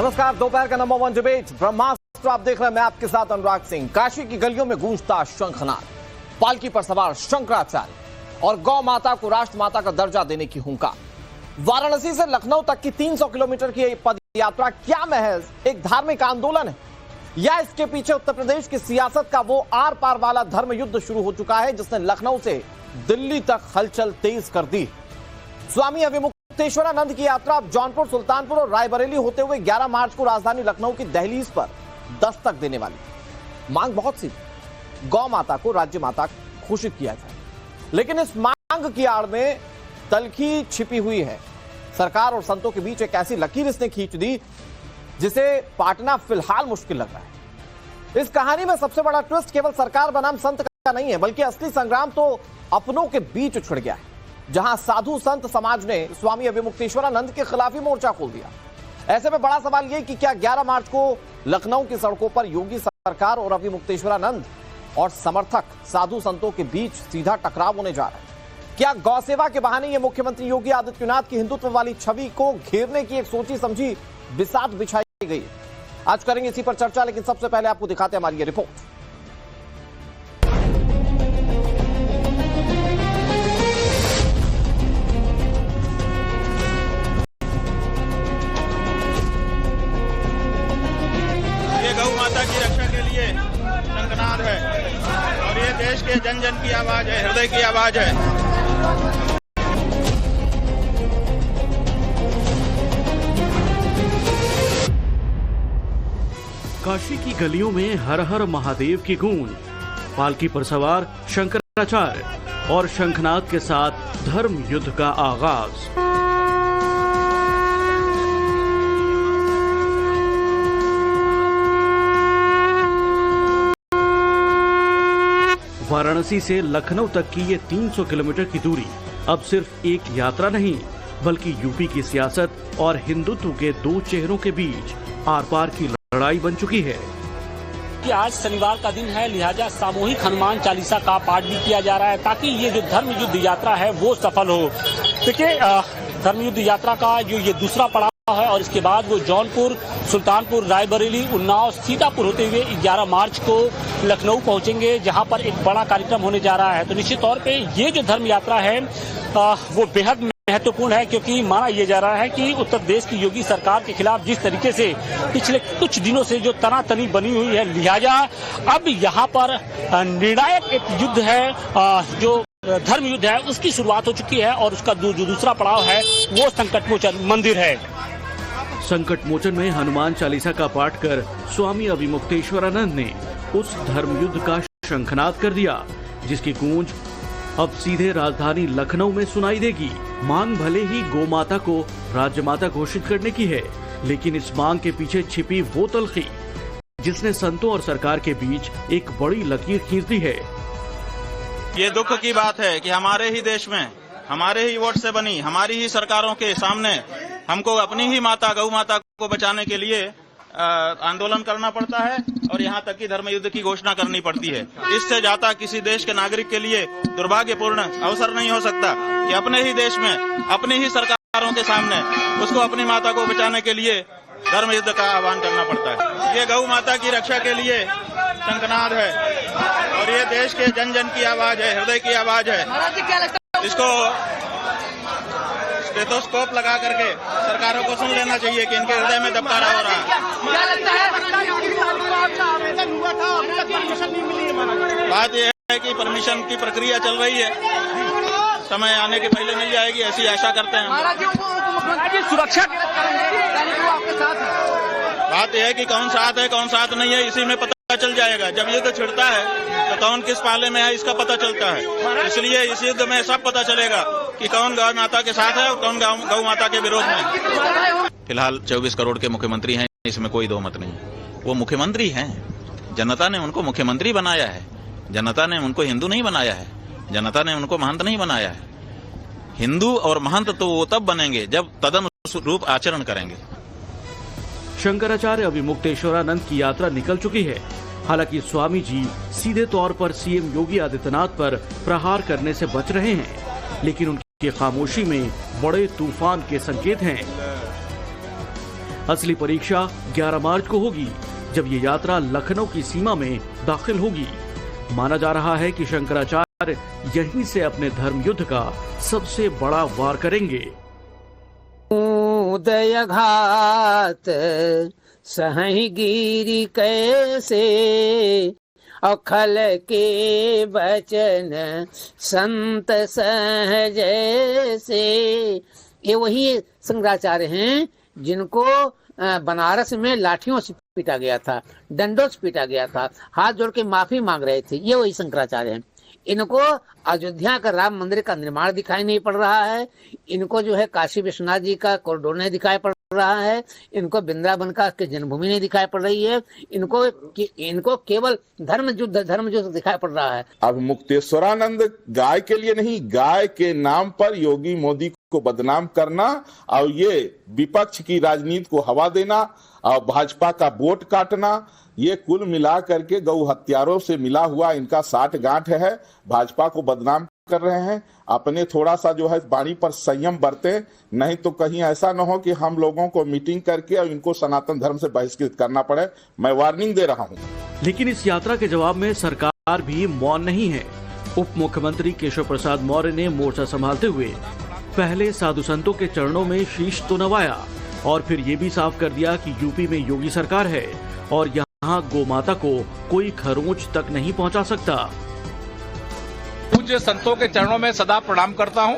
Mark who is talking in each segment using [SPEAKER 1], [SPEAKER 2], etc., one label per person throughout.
[SPEAKER 1] नमस्कार, दोपहर का नंबर 1 डिबेट ब्रह्मास्त्र आप देख रहे हैं। मैं आपके साथ अनुराग सिंह। काशी की गलियों में गूंजता शंखनाद, पालकी पर सवार शंकराचार्य और गौ माता को राष्ट्र माता का दर्जा देने की हुंकार। वाराणसी से लखनऊ तक की 300 किलोमीटर की पद यात्रा क्या महज एक धार्मिक आंदोलन है या इसके पीछे उत्तर प्रदेश की सियासत का वो आर पार वाला धर्म युद्ध शुरू हो चुका है जिसने लखनऊ से दिल्ली तक हलचल तेज कर दी। स्वामी अविमुक्तेश्वरानंद की यात्रा अब जौनपुर, सुल्तानपुर और रायबरेली होते हुए 11 मार्च को राजधानी लखनऊ की दहलीज पर दस्तक देने वाली। मांग बहुत सी, गौ माता को राज्य माता घोषित किया जाए, लेकिन इस मांग की आड़ में तलखी छिपी हुई है। सरकार और संतों के बीच एक ऐसी लकीर इसने खींच दी जिसे पाटना फिलहाल मुश्किल लग रहा है। इस कहानी में सबसे बड़ा ट्विस्ट केवल सरकार बनाम संत का नहीं है, बल्कि असली संग्राम तो अपनों के बीच छिड़ गया है, जहां साधु संत समाज ने स्वामी अविमुक्तेश्वरानंद के खिलाफ ही मोर्चा खोल दिया। ऐसे में बड़ा सवाल यह कि क्या 11 मार्च को लखनऊ की सड़कों पर योगी सरकार और अविमुक्तेश्वरानंद और समर्थक साधु संतों के बीच सीधा टकराव होने जा रहा है? क्या गौ सेवा के बहाने ये मुख्यमंत्री योगी आदित्यनाथ की हिंदुत्व वाली छवि को घेरने की एक सोची समझी बिसात बिछाई गई? आज करेंगे इसी पर चर्चा, लेकिन सबसे पहले आपको दिखाते हैं हमारी ये रिपोर्ट।
[SPEAKER 2] ये गौ माता की रक्षा के लिए शंखनाद है और ये देश के जन जन की आवाज है, हृदय की आवाज है।
[SPEAKER 3] काशी की गलियों में हर हर महादेव की गूंज, पालकी पर सवार शंकराचार्य और शंखनाद के साथ धर्म युद्ध का आगाज। वाराणसी से लखनऊ तक की ये 300 किलोमीटर की दूरी अब सिर्फ एक यात्रा नहीं, बल्कि यूपी की सियासत और हिंदुत्व के दो चेहरों के बीच आर पार की लड़ाई बन चुकी है।
[SPEAKER 4] कि आज शनिवार का दिन है, लिहाजा सामूहिक हनुमान चालीसा का पाठ भी किया जा रहा है ताकि ये जो धर्म युद्ध यात्रा है वो सफल हो। देखिए, धर्म युद्ध यात्रा का जो ये दूसरा पड़ाव है और इसके बाद वो जौनपुर, सुल्तानपुर, रायबरेली, उन्नाव, सीतापुर होते हुए 11 मार्च को लखनऊ पहुंचेंगे, जहां पर एक बड़ा कार्यक्रम होने जा रहा है। तो निश्चित तौर पे ये जो धर्म यात्रा है वो बेहद महत्वपूर्ण है, क्योंकि माना यह जा रहा है कि उत्तर प्रदेश की योगी सरकार के खिलाफ जिस तरीके से पिछले कुछ दिनों से जो तनातनी बनी हुई है, लिहाजा अब यहाँ पर निर्णायक एक युद्ध है, जो धर्म युद्ध है उसकी शुरुआत हो चुकी है और उसका जो दूसरा पड़ाव है वो संकटमोचन मंदिर है।
[SPEAKER 3] संकट मोचन में हनुमान चालीसा का पाठ कर स्वामी अविमुक्तेश्वरानंद ने उस धर्म युद्ध का शंखनाद कर दिया, जिसकी गूंज अब सीधे राजधानी लखनऊ में सुनाई देगी। मांग भले ही गौ माता को राज्य माता घोषित करने की है, लेकिन इस मांग के पीछे छिपी वो तलखी जिसने संतों और सरकार के बीच एक बड़ी लकीर खींच दी है।
[SPEAKER 2] ये दुख की बात है कि हमारे ही देश में, हमारे ही वोट से बनी हमारी ही सरकारों के सामने हमको अपनी ही माता गौ माता को बचाने के लिए आंदोलन करना पड़ता है और यहाँ तक कि धर्म युद्ध की घोषणा करनी पड़ती है। इससे ज्यादा किसी देश के नागरिक के लिए दुर्भाग्यपूर्ण अवसर नहीं हो सकता कि अपने ही देश में अपनी ही सरकारों के सामने उसको अपनी माता को बचाने के लिए धर्म युद्ध का आह्वान करना पड़ता है। ये गौ माता की रक्षा के लिए शंखनाद है और ये देश के जन जन की आवाज है, हृदय की आवाज है। इसको स्टेथोस्कोप लगा करके सरकारों को सुन लेना चाहिए कि इनके हृदय में दबकारा हो रहा है। बात यह है कि परमिशन की प्रक्रिया चल रही है, समय आने के पहले मिल जाएगी, ऐसी आशा करते हैं।
[SPEAKER 4] सुरक्षा
[SPEAKER 2] बात यह है कि कौन साथ है कौन साथ नहीं है इसी में पता चल जाएगा। जब युद्ध छिड़ता है तो कौन किस पाले में है इसका पता चलता है, इसलिए इस युद्ध में सब पता चलेगा कि कौन गौ माता के साथ है और कौन गौ माता के विरोध में। फिलहाल 24 करोड़ के मुख्यमंत्री हैं, इसमें कोई दो मत नहीं। वो मुख्यमंत्री हैं, जनता ने उनको मुख्यमंत्री बनाया है, जनता ने उनको हिंदू नहीं बनाया है, जनता ने उनको महंत नहीं बनाया है। हिंदू और महंत तो वो तब बनेंगे जब तदनुरूप आचरण करेंगे।
[SPEAKER 3] शंकराचार्य अविमुक्तेश्वरानंद की यात्रा निकल चुकी है। हालांकि स्वामी जी सीधे तौर पर सीएम योगी आदित्यनाथ पर प्रहार करने से बच रहे हैं, लेकिन उनकी खामोशी में बड़े तूफान के संकेत हैं। असली परीक्षा 11 मार्च को होगी, जब ये यात्रा लखनऊ की सीमा में दाखिल होगी। माना जा रहा है कि शंकराचार्य यहीं से अपने धर्म युद्ध का सबसे बड़ा वार करेंगे।
[SPEAKER 5] उदय घात सहहि गिरि कैसे, अखल के बचन संत सहज से। ये वही शंकराचार्य हैं जिनको बनारस में लाठियों से पीटा गया था, डंडों से पीटा गया था, हाथ जोड़ के माफी मांग रहे थे। ये वही शंकराचार्य हैं। इनको अयोध्या का राम मंदिर का निर्माण दिखाई नहीं पड़ रहा है, इनको जो है काशी विश्वनाथ जी का कॉरिडोर नहीं दिखाई पड़ रहा है, इनको वृंदावन का जन्मभूमि नहीं दिखाई पड़ रही है, इनको केवल धर्म युद्ध दिखाई पड़ रहा है।
[SPEAKER 6] अब मुक्तेश्वरानंद गाय के लिए नहीं, गाय के नाम पर योगी मोदी को बदनाम करना और ये विपक्ष की राजनीति को हवा देना और भाजपा का वोट काटना, ये कुल मिला करके गौ हत्यारों से मिला हुआ इनका साठ गांठ है। भाजपा को बदनाम कर रहे हैं। अपने थोड़ा सा जो है वाणी पर संयम बरते, नहीं तो कहीं ऐसा न हो कि हम लोगों को मीटिंग करके और इनको सनातन धर्म से बहिष्कृत करना पड़े। मैं वार्निंग दे रहा हूँ।
[SPEAKER 3] लेकिन इस यात्रा के जवाब में सरकार भी मौन नहीं है। उप मुख्यमंत्री केशव प्रसाद मौर्य ने मोर्चा संभालते हुए पहले साधु संतों के चरणों में शीश तो नवाया और फिर ये भी साफ कर दिया कि यूपी में योगी सरकार है और यहाँ गौ माता को कोई खरोंच तक नहीं पहुँचा सकता।
[SPEAKER 7] पूज्य संतों के चरणों में सदा प्रणाम करता हूं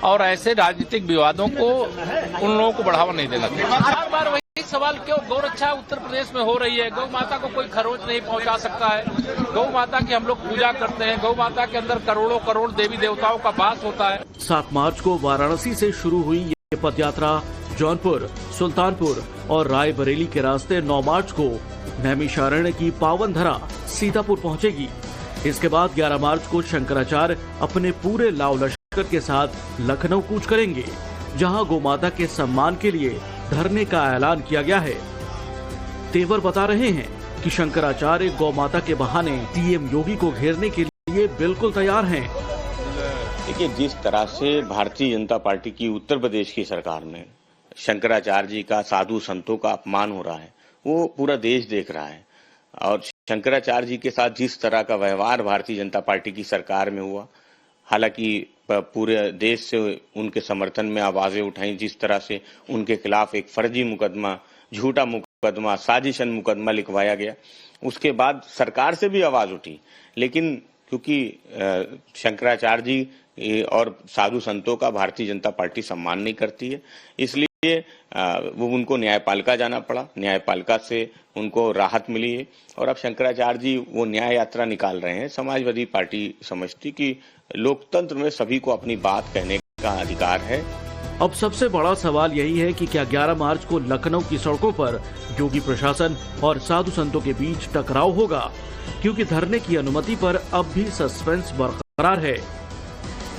[SPEAKER 7] और ऐसे राजनीतिक विवादों को उन लोगों को बढ़ावा नहीं देना चाहिए। बार बार वही सवाल क्यों गौ रक्षा उत्तर प्रदेश में हो रही है, गौ माता को कोई खरोच नहीं पहुंचा सकता है। गौ माता की हम लोग पूजा करते हैं, गौ माता के अंदर करोड़ों करोड़ देवी देवताओं का वास होता है।
[SPEAKER 3] 7 मार्च को वाराणसी से शुरू हुई ये पद यात्रा जौनपुर, सुल्तानपुर और रायबरेली के रास्ते 9 मार्च को नैमिषारण्य की पावन धरा सीतापुर पहुंचेगी। इसके बाद 11 मार्च को शंकराचार्य अपने पूरे लाव लश्कर के साथ लखनऊ कूच करेंगे, जहां गौ माता के सम्मान के लिए धरने का ऐलान किया गया है। तेवर बता रहे हैं कि शंकराचार्य गौ माता के बहाने सीएम योगी को घेरने के लिए बिल्कुल तैयार हैं।
[SPEAKER 8] देखिए, जिस तरह से भारतीय जनता पार्टी की उत्तर प्रदेश की सरकार में शंकराचार्य जी का, साधु संतों का अपमान हो रहा है, वो पूरा देश देख रहा है। और शंकराचार्य जी के साथ जिस तरह का व्यवहार भारतीय जनता पार्टी की सरकार में हुआ, हालांकि पूरे देश से उनके समर्थन में आवाजें उठाई, जिस तरह से उनके खिलाफ एक फर्जी मुकदमा, झूठा मुकदमा, साजिशन मुकदमा लिखवाया गया, उसके बाद सरकार से भी आवाज उठी। लेकिन क्योंकि शंकराचार्य जी और साधु संतों का भारतीय जनता पार्टी सम्मान नहीं करती है, इसलिए वो उनको न्यायपालिका जाना पड़ा। न्यायपालिका से उनको राहत मिली है और अब शंकराचार्य जी वो न्याय यात्रा निकाल रहे हैं। समाजवादी पार्टी समझती कि लोकतंत्र में सभी को अपनी बात कहने का अधिकार है।
[SPEAKER 3] अब सबसे बड़ा सवाल यही है कि क्या 11 मार्च को लखनऊ की सड़कों पर योगी प्रशासन और साधु संतों के बीच टकराव होगा, क्योंकि धरने की अनुमति पर अब भी सस्पेंस बरकरार है।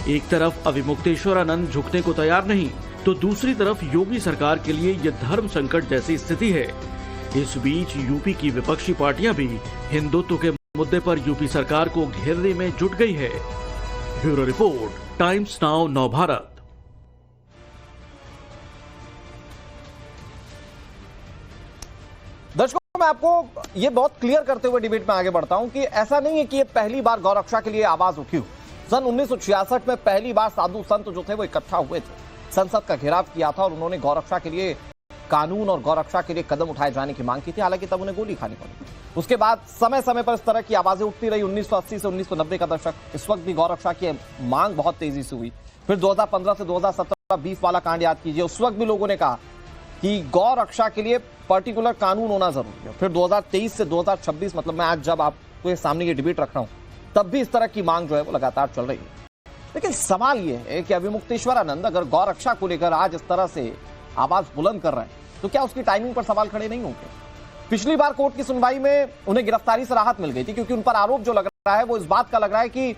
[SPEAKER 3] एक तरफ अविमुक्तेश्वरानंद झुकने को तैयार नहीं, तो दूसरी तरफ योगी सरकार के लिए यह धर्म संकट जैसी स्थिति है। इस बीच यूपी की विपक्षी पार्टियां भी हिंदुत्व के मुद्दे पर यूपी सरकार को घेरने में जुट गई है। Bureau report, times now Navbharat.
[SPEAKER 1] दर्शकों, मैं आपको ये बहुत क्लियर करते हुए डिबेट में आगे बढ़ता हूं कि ऐसा नहीं है कि ये पहली बार गौरक्षा के लिए आवाज उठी। सन 1966 में पहली बार साधु संत जो थे वो इकट्ठा हुए थे, संसद का घेराव किया था और उन्होंने गौरक्षा के लिए कानून और गौरक्षा के लिए कदम उठाए जाने की मांग की थी। हालांकि तब उन्हें गोली खानी पड़ी। उसके बाद समय समय पर इस तरह की आवाजें उठती रही। 1980 से 1990 का दशक, इस वक्त भी गौरक्षा की मांग बहुत तेजी से हुई। फिर 2015 से 2017 बीफ वाला कांड याद कीजिए, उस वक्त भी लोगों ने कहा कि गौरक्षा के लिए पर्टिकुलर कानून होना जरूरी है। फिर 2023 से 2026, मतलब मैं आज जब आपको सामने ये डिबेट रख रहा हूं, तब भी इस तरह की मांग जो है वो लगातार चल रही है। लेकिन सवाल यह है कि अविमुक्तेश्वरानंद अगर गौरक्षा को लेकर आज इस तरह से आवाज बुलंद कर रहे हैं, तो क्या उसकी टाइमिंग पर सवाल खड़े नहीं होंगे? पिछली बार कोर्ट की सुनवाई में उन्हें गिरफ्तारी से राहत मिल गई थी, क्योंकि उन पर आरोप जो लग रहा है वो इस बात का लग रहा है कि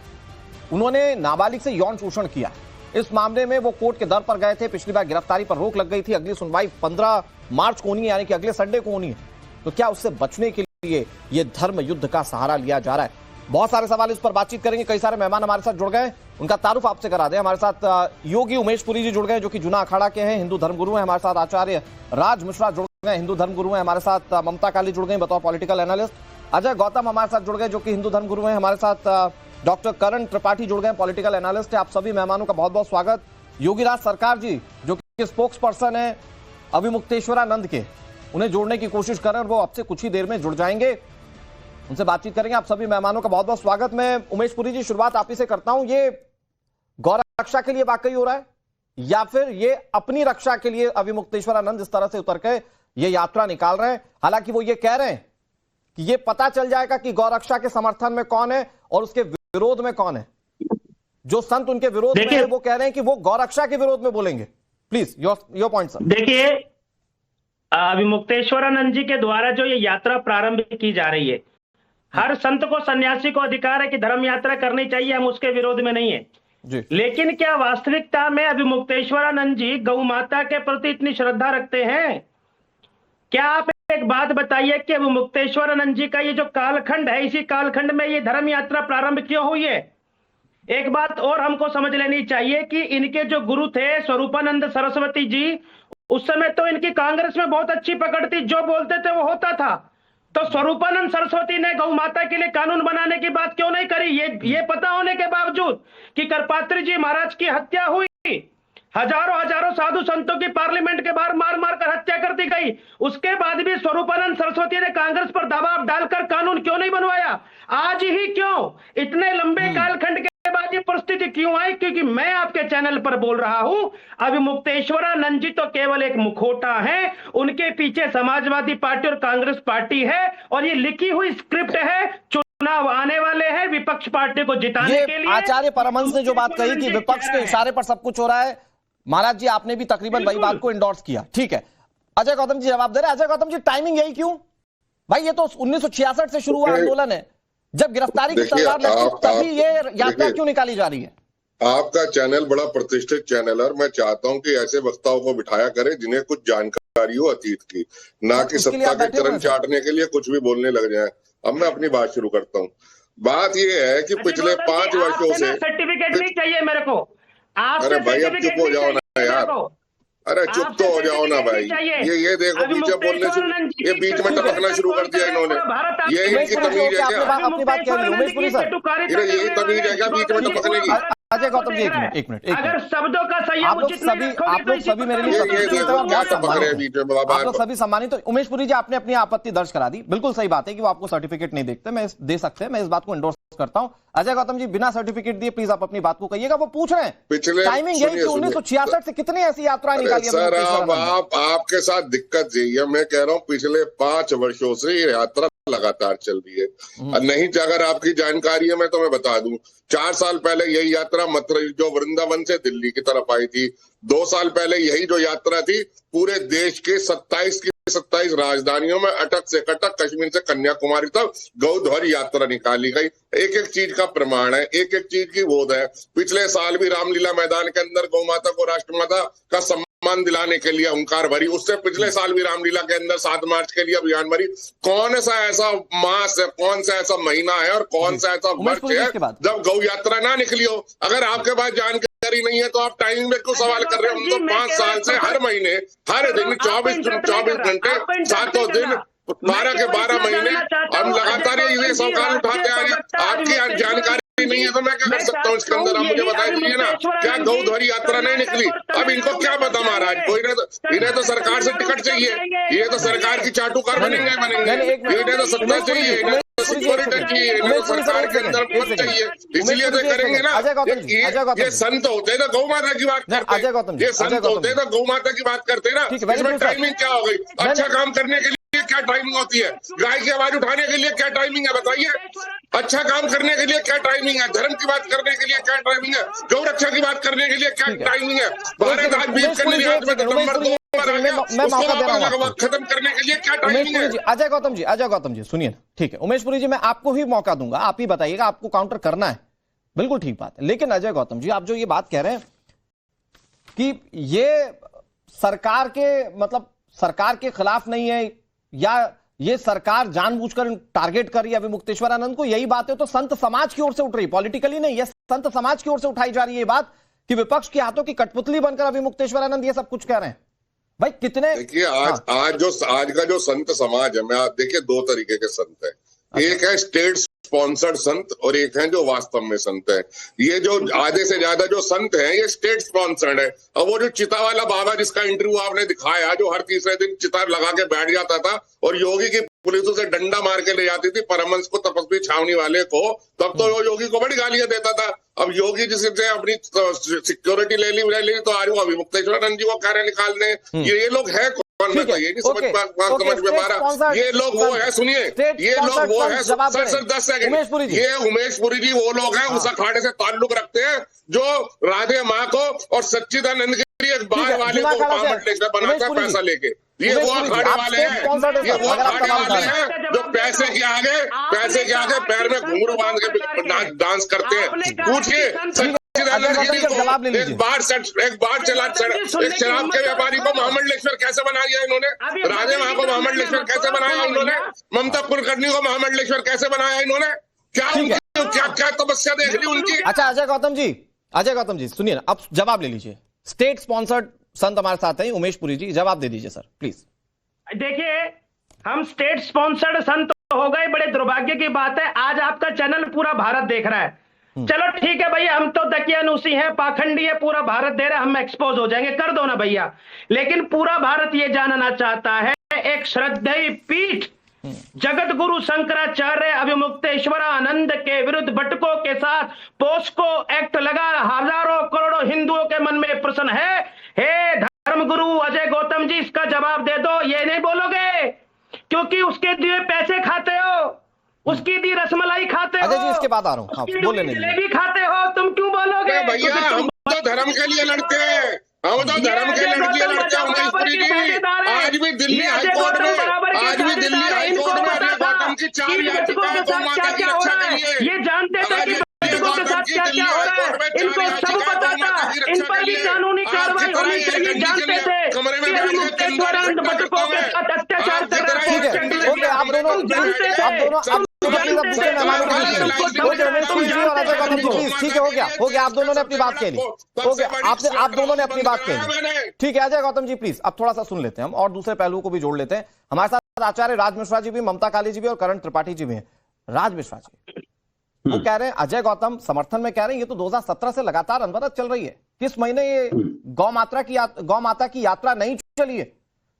[SPEAKER 1] उन्होंने नाबालिग से यौन शोषण किया। इस मामले में वो कोर्ट के दर पर गए थे। पिछली बार गिरफ्तारी पर रोक लग गई थी। अगली सुनवाई 15 मार्च को होनी है, यानी कि अगले संडे को होनी है। तो क्या उससे बचने के लिए ये धर्म युद्ध का सहारा लिया जा रहा है? बहुत सारे सवाल इस पर बातचीत करेंगे। कई सारे मेहमान हमारे साथ जुड़ गए, उनका तारुफ आपसे करा दें। हमारे साथ योगी उमेश पुरी जी जुड़ गए, जो कि जूना अखाड़ा के हैं, हिंदू धर्मगुरु हैं। हमारे साथ आचार्य राज मिश्रा जुड़ गए, हिंदू धर्म गुरु हैं हमारे साथ। ममता काली जुड़ गई बतौर पॉलिटिकल एनालिस्ट। अजय गौतम हमारे साथ जुड़ गए जो कि हिंदू धर्म गुरु हैं हमारे साथ। डॉक्टर करण त्रिपाठी जुड़ गए, पॉलिटिकल एनालिस्ट है। आप सभी मेहमानों का बहुत बहुत स्वागत। योगीराज सरकार जी जो कि स्पोक्स पर्सन है अभिमुक्तेश्वरानंद के, उन्हें जोड़ने की कोशिश कर रहे हैं और वो आपसे कुछ ही देर में जुड़ जाएंगे, उनसे बातचीत करेंगे। आप सभी मेहमानों का बहुत बहुत स्वागत। मैं उमेश पुरी जी शुरुआत आप ही से करता हूं। ये गौ रक्षा के लिए वाकई हो रहा है या फिर ये अपनी रक्षा के लिए अभिमुक्तेश्वरानंद इस तरह से उतर के ये यात्रा निकाल रहे हैं? हालांकि वो ये कह रहे हैं कि ये पता चल जाएगा कि गौ रक्षा के समर्थन में कौन है और उसके विरोध में कौन है। जो संत उनके विरोध में है वो कह रहे हैं कि वो गौ रक्षा के विरोध में बोलेंगे। Please your point sir.
[SPEAKER 9] देखिए, अभिमुक्तेश्वरानंद जी के द्वारा जो ये यात्रा प्रारंभ की जा रही है, हर संत को, सन्यासी को अधिकार है कि धर्म यात्रा करनी चाहिए, हम उसके विरोध में नहीं है
[SPEAKER 1] जी।
[SPEAKER 9] लेकिन क्या वास्तविकता में अभिमुक्तेश्वरानंद जी गौ माता के प्रति इतनी श्रद्धा रखते हैं? क्या आप एक बात बताइए कि अभिमुक्तेश्वरानंद जी का ये जो कालखंड है, इसी कालखंड में ये धर्म यात्रा प्रारंभ क्यों हुई है? एक बात और हमको समझ लेनी चाहिए कि इनके जो गुरु थे स्वरूपानंद सरस्वती जी, उस समय तो इनकी कांग्रेस में बहुत अच्छी पकड़ थी, जो बोलते थे वो होता था। तो स्वरूपानंद सरस्वती ने गौ माता के लिए कानून बनाने की बात क्यों नहीं करी? ये पता होने के बावजूद कि करपात्री जी महाराज की हत्या हुई, हजारों साधु संतों की पार्लियामेंट के बाहर मार मार कर हत्या कर दी गई, उसके बाद भी स्वरूपानंद सरस्वती ने कांग्रेस पर दबाव डालकर कानून क्यों नहीं बनवाया? आज ही क्यों? इतने लंबे कालखंड के बाद ये परिस्थिति क्यों आई? क्योंकि मैं आपके चैनल पर बोल रहा हूं, अभिमुक्तेश्वरानंद जी तो केवल एक मुखौटा है, उनके पीछे समाजवादी पार्टी और कांग्रेस पार्टी है और ये लिखी हुई स्क्रिप्ट है। चुनाव आने वाले हैं, विपक्ष पार्टी को जिताने के लिए।
[SPEAKER 1] आचार्य परमहंस ने जो बात कही कि विपक्ष के इशारे पर सब कुछ हो रहा है, महाराज जी आपने भी तकरीबन वही बात को इंडोर्स किया। ठीक है, अजय गौतम जी जवाब दे रहे हैं। अजय गौतम जी, टाइमिंग यही क्यों भाई? ये तो 1966 से शुरू हुआ आंदोलन है, जब गिरफ्तारी की तलवार लटकी तभी ये यात्रा क्यों निकाली जा रही है?
[SPEAKER 10] आपका चैनल बड़ा प्रतिष्ठित चैनल है और मैं चाहता हूं कि ऐसे वक्ताओं को बिठाया करे जिन्हें कुछ जानकारी हो अतीत की, ना कि सत्ता के चरण चाटने के लिए कुछ भी बोलने लग जाए। अब मैं अपनी बात शुरू करता हूँ। बात ये है कि पिछले 5 वर्षों से
[SPEAKER 9] सर्टिफिकेट नहीं चाहिए मेरे को।
[SPEAKER 10] अरे भाई अब चुप हो जाओ ना यार, अरे चुप तो हो जाओ ना भाई। ये देखो बीच बोलने शुरू, ये बीच में टपकना शुरू कर दिया इन्होंने। ये इनकी तमीज है क्या?
[SPEAKER 1] अपनी बात कह रही है उमेश पुरी सर,
[SPEAKER 10] यही तमीज है क्या बीच में टपकने की?
[SPEAKER 1] अजय गौतम जी एक मिनट
[SPEAKER 9] अगर शब्दों का संयम
[SPEAKER 1] आप लोग सभी मेरे लिए आप लोग सभी सम्मानित। तो उमेश पुरी जी आपने अपनी आपत्ति दर्ज करा दी, बिल्कुल सही बात है कि वो आपको सर्टिफिकेट नहीं दे सकते, मैं इस बात को एंडोर्स करता हूं। अजय गौतम जी बिना सर्टिफिकेट दिए प्लीज आप अपनी बात को कहिएगा। वो पूछ रहे हैं टाइमिंग यही कि 1966 से कितनी ऐसी यात्राएं निकाली है?
[SPEAKER 10] सर आपके साथ दिक्कत यही है, मैं कह रहा हूँ पिछले 5 वर्षों से ये यात्रा लगातार चल रही है। नहीं अगर आपकी जानकारी है मैं तुम्हें बता दूं, 4 साल पहले यही यात्रा मथुरा जो वृंदावन से दिल्ली की तरफ आई थी। 2 साल पहले यही जो यात्रा थी पूरे देश के 27 राजधानियों में अटक से कटक, कश्मीर से कन्याकुमारी तक गौध्वज यात्रा निकाली गई। एक एक चीज का प्रमाण है, एक एक चीज की बोध है। पिछले साल भी रामलीला मैदान के अंदर गौ माता को राष्ट्रमाता का सम्मान दिलाने के लिए हुंकार भरी, उससे पिछले साल भी रामलीला के अंदर 7 मार्च के लिए अभियान भरी। कौन सा ऐसा मास है, कौन सा ऐसा महीना है और कौन सा ऐसा वर्ष है जब गौ यात्रा ना निकली हो? अगर आपके पास जानकारी नहीं है तो आप टाइमिंग में क्यों सवाल कर रहे हो? हम तो 5 साल से हर महीने, हर दिन 24 घंटे 7 दिन 12 के 12 महीने हम लगातार ये सवाल उठाते आ रहे हैं। आपकी जानकारी नहीं है तो मैं क्या कर सकता हूँ इसके अंदर? आप मुझे बता दीजिए ना, क्या गौध्वज यात्रा नहीं निकली? अब इनको क्या पता महाराज, इन्हें तो सरकार से टिकट चाहिए, ये तो सरकार की चाटुकार बनेंगे, इन्हें तो सत्ता चाहिए, इन्हें तो सिक्योरिटी चाहिए, इन्हें तो सरकार के अंदर पद चाहिए, इसलिए तो करेंगे ना। ये संत होते तो गौ माता की बात करते, ये संत होते तो गौ माता की बात करते ना। इसमें टाइमिंग क्या हो गई? अच्छा काम करने के लिए क्या टाइमिंग होती है? गाय की आवाज उठाने के लिए क्या टाइमिंग है बताइए? अच्छा काम करने के लिए क्या टाइमिंग है? धर्म की बात करने के लिए क्या टाइमिंग है? गौ रक्षा की बात करने के लिए क्या टाइमिंग है? भारत आज बीच करने में नंबर 2 पर आ गया, उसको खत्म करने के लिए क्या टाइमिंग है?
[SPEAKER 1] अजय गौतम जी सुनिए ना, ठीक है उमेश पुरी जी मैं आपको ही मौका दूंगा, आप ही बताइएगा, आपको काउंटर करना है, बिल्कुल ठीक बात है। लेकिन अजय गौतम जी आप जो ये बात कह रहे हैं कि ये सरकार के मतलब सरकार के खिलाफ नहीं है या ये सरकार जानबूझकर टारगेट कर रही है अभिमुक्तेश्वरानंद को, यही बात है तो संत समाज की ओर से उठ रही, पॉलिटिकली नहीं, ये संत समाज की ओर से उठाई जा रही है ये बात कि विपक्ष के हाथों की कठपुतली बनकर अभिमुक्तेश्वरानंद ये सब कुछ कह रहे हैं। भाई कितने
[SPEAKER 10] देखिए आज का जो संत समाज है, मैं देखिए दो तरीके के संत है। एक है स्टेट स्पॉन्सर्ड संत और एक है जो वास्तव में संत है। ये जो आधे से ज्यादा जो संत हैं ये स्टेट स्पॉन्सर्ड है। और वो जो चिता वाला बाबा जिसका इंटरव्यू आपने दिखाया, जो हर तीसरे दिन चिता लगा के बैठ जाता था और योगी की पुलिस उसे डंडा मार के ले जाती थी परमहंस को, तपस्वी छावनी वाले को, तब तो वो योगी को बड़ी गालियां देता था। अब योगी जिससे अपनी सिक्योरिटी ले ली तो आज वो अभिमुक्तेश्वरानंद जी को कह रहे निकालने। ये लोग है कौन, मैं ये नहीं समझ में पा रहा। ये लोग वो है, सुनिए, ये लोग वो है, सर 10 सेकंड, ये उमेश पुरी जी वो लोग हैं उस अखाड़े से ताल्लुक रखते हैं जो राधे माँ को और सच्चिदानंद के लिए एक बार वाले को बनाता है पैसा लेके। ये वो अखाड़े वाले हैं, ये वो अखाड़े वाले हैं जो पैसे के आगे पैर में घुंघरू बांध के डांस करते हैं। पूछिए एक बार शराब के व्यापारी को महामंडलेश्वर कैसे बनाया इन्होंने, राधे माँ को महामंडलेश्वर कैसे बनाया इन्होंने, ममता कुलकर्णी को महामंडलेश्वर कैसे बनाया इन्होंने, क्या तपस्या देख ली उनकी।
[SPEAKER 1] अच्छा अजय गौतम जी सुनिए ना, अब जवाब ले लीजिए। स्टेट स्पॉन्सर्ड संत हमारे साथ हैं, उमेश पुरी जी, जवाब दे दीजिए सर प्लीज।
[SPEAKER 9] देखिए हम स्टेट स्पॉन्सर्ड संत हो गए, बड़े दुर्भाग्य की बात है। आज आपका चैनल पूरा भारत देख रहा है। चलो ठीक है भैया, हम तो दकियानुसी हैं, पाखंडी है, पूरा भारत दे रहा है, हम एक्सपोज हो जाएंगे, कर दो ना भैया। लेकिन पूरा भारत ये जानना चाहता है, एक श्रद्धेय पीठ जगत गुरु शंकराचार्य अभिमुक्तेश्वरानंद के विरुद्ध बटकों के साथ पोस्को एक्ट लगा, हजारों करोड़ों हिंदुओं के मन में प्रश्न है। हे धर्म गुरु अजय गौतम जी, इसका जवाब दे दो। ये नहीं बोलोगे क्योंकि उसके दिए पैसे खाते हो, उसकी दी रसमलाई खाते हो,
[SPEAKER 1] जी इसके बाद आ रहा हूँ, बोले नहीं,
[SPEAKER 9] जलेबी खाते हो, तुम क्यों बोलोगे?
[SPEAKER 10] भैया हम तो धर्म के लिए लड़ते हैं, हम तो धर्म के लिए लड़ते हैं। उमेश पुरी जी आज भी दिल्ली हाईकोर्ट में गौतम की 4 याचिकाएं गौ माता की रक्षा के लिए,
[SPEAKER 9] ये जानते थे कि बच्चों के साथ क्या क्या हो रहा है, इनको सब पता था, इन पर भी कानूनी कार्रवाई होनी चाहिए। जानते थे कि अभिमुक्तेश्वरानंद बच्चों के साथ अत्याचार कर रहा है।
[SPEAKER 1] आप दोनों ठीक है, हो गया, आप दोनों ने अपनी बात कह ली, हो गया, आप दोनों ने अपनी बात कह ली, ठीक है। अजय गौतम जी प्लीज अब थोड़ा सा सुन लेते हैं हम और दूसरे पहलुओं को भी जोड़ लेते हैं। हमारे साथ आचार्य राज मिश्रा जी भी, ममता काली जी भी और करण त्रिपाठी जी भी हैं। राज मिश्रा जी वो कह रहे हैं, अजय गौतम समर्थन में कह रहे हैं, ये तो 2017 से लगातार अनवरत चल रही है, किस महीने ये गौ माता की यात्रा नहीं चली है,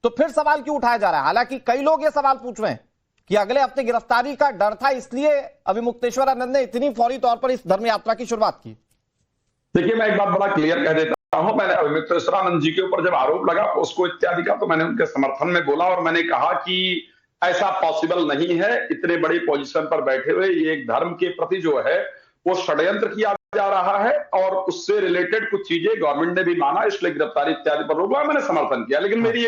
[SPEAKER 1] तो फिर सवाल क्यों उठाया जा रहा है? हालांकि कई लोग ये सवाल पूछ रहे हैं कि अगले हफ्ते गिरफ्तारी का डर था, इसलिए अभिमुक्तेश्वरानंद ने इतनी फौरी तौर पर इस धर्म यात्रा की शुरुआत की।
[SPEAKER 11] देखिए मैं एक बात बड़ा क्लियर कह देता हूं, मैंने अभिमुक्तेश्वरानंद जी के ऊपर जब आरोप लगा उसको इत्यादि का, तो मैंने उनके समर्थन में बोला और मैंने कहा कि ऐसा पॉसिबल नहीं है, इतने बड़ी पोजीशन पर बैठे हुए ये एक धर्म के प्रति जो है वो षड्यंत्र किया जा रहा है और उससे रिलेटेड कुछ चीजें गवर्नमेंट ने भी माना, इसलिए गिरफ्तारी इत्यादि पर रोक लगा, मैंने समर्थन किया। लेकिन मेरा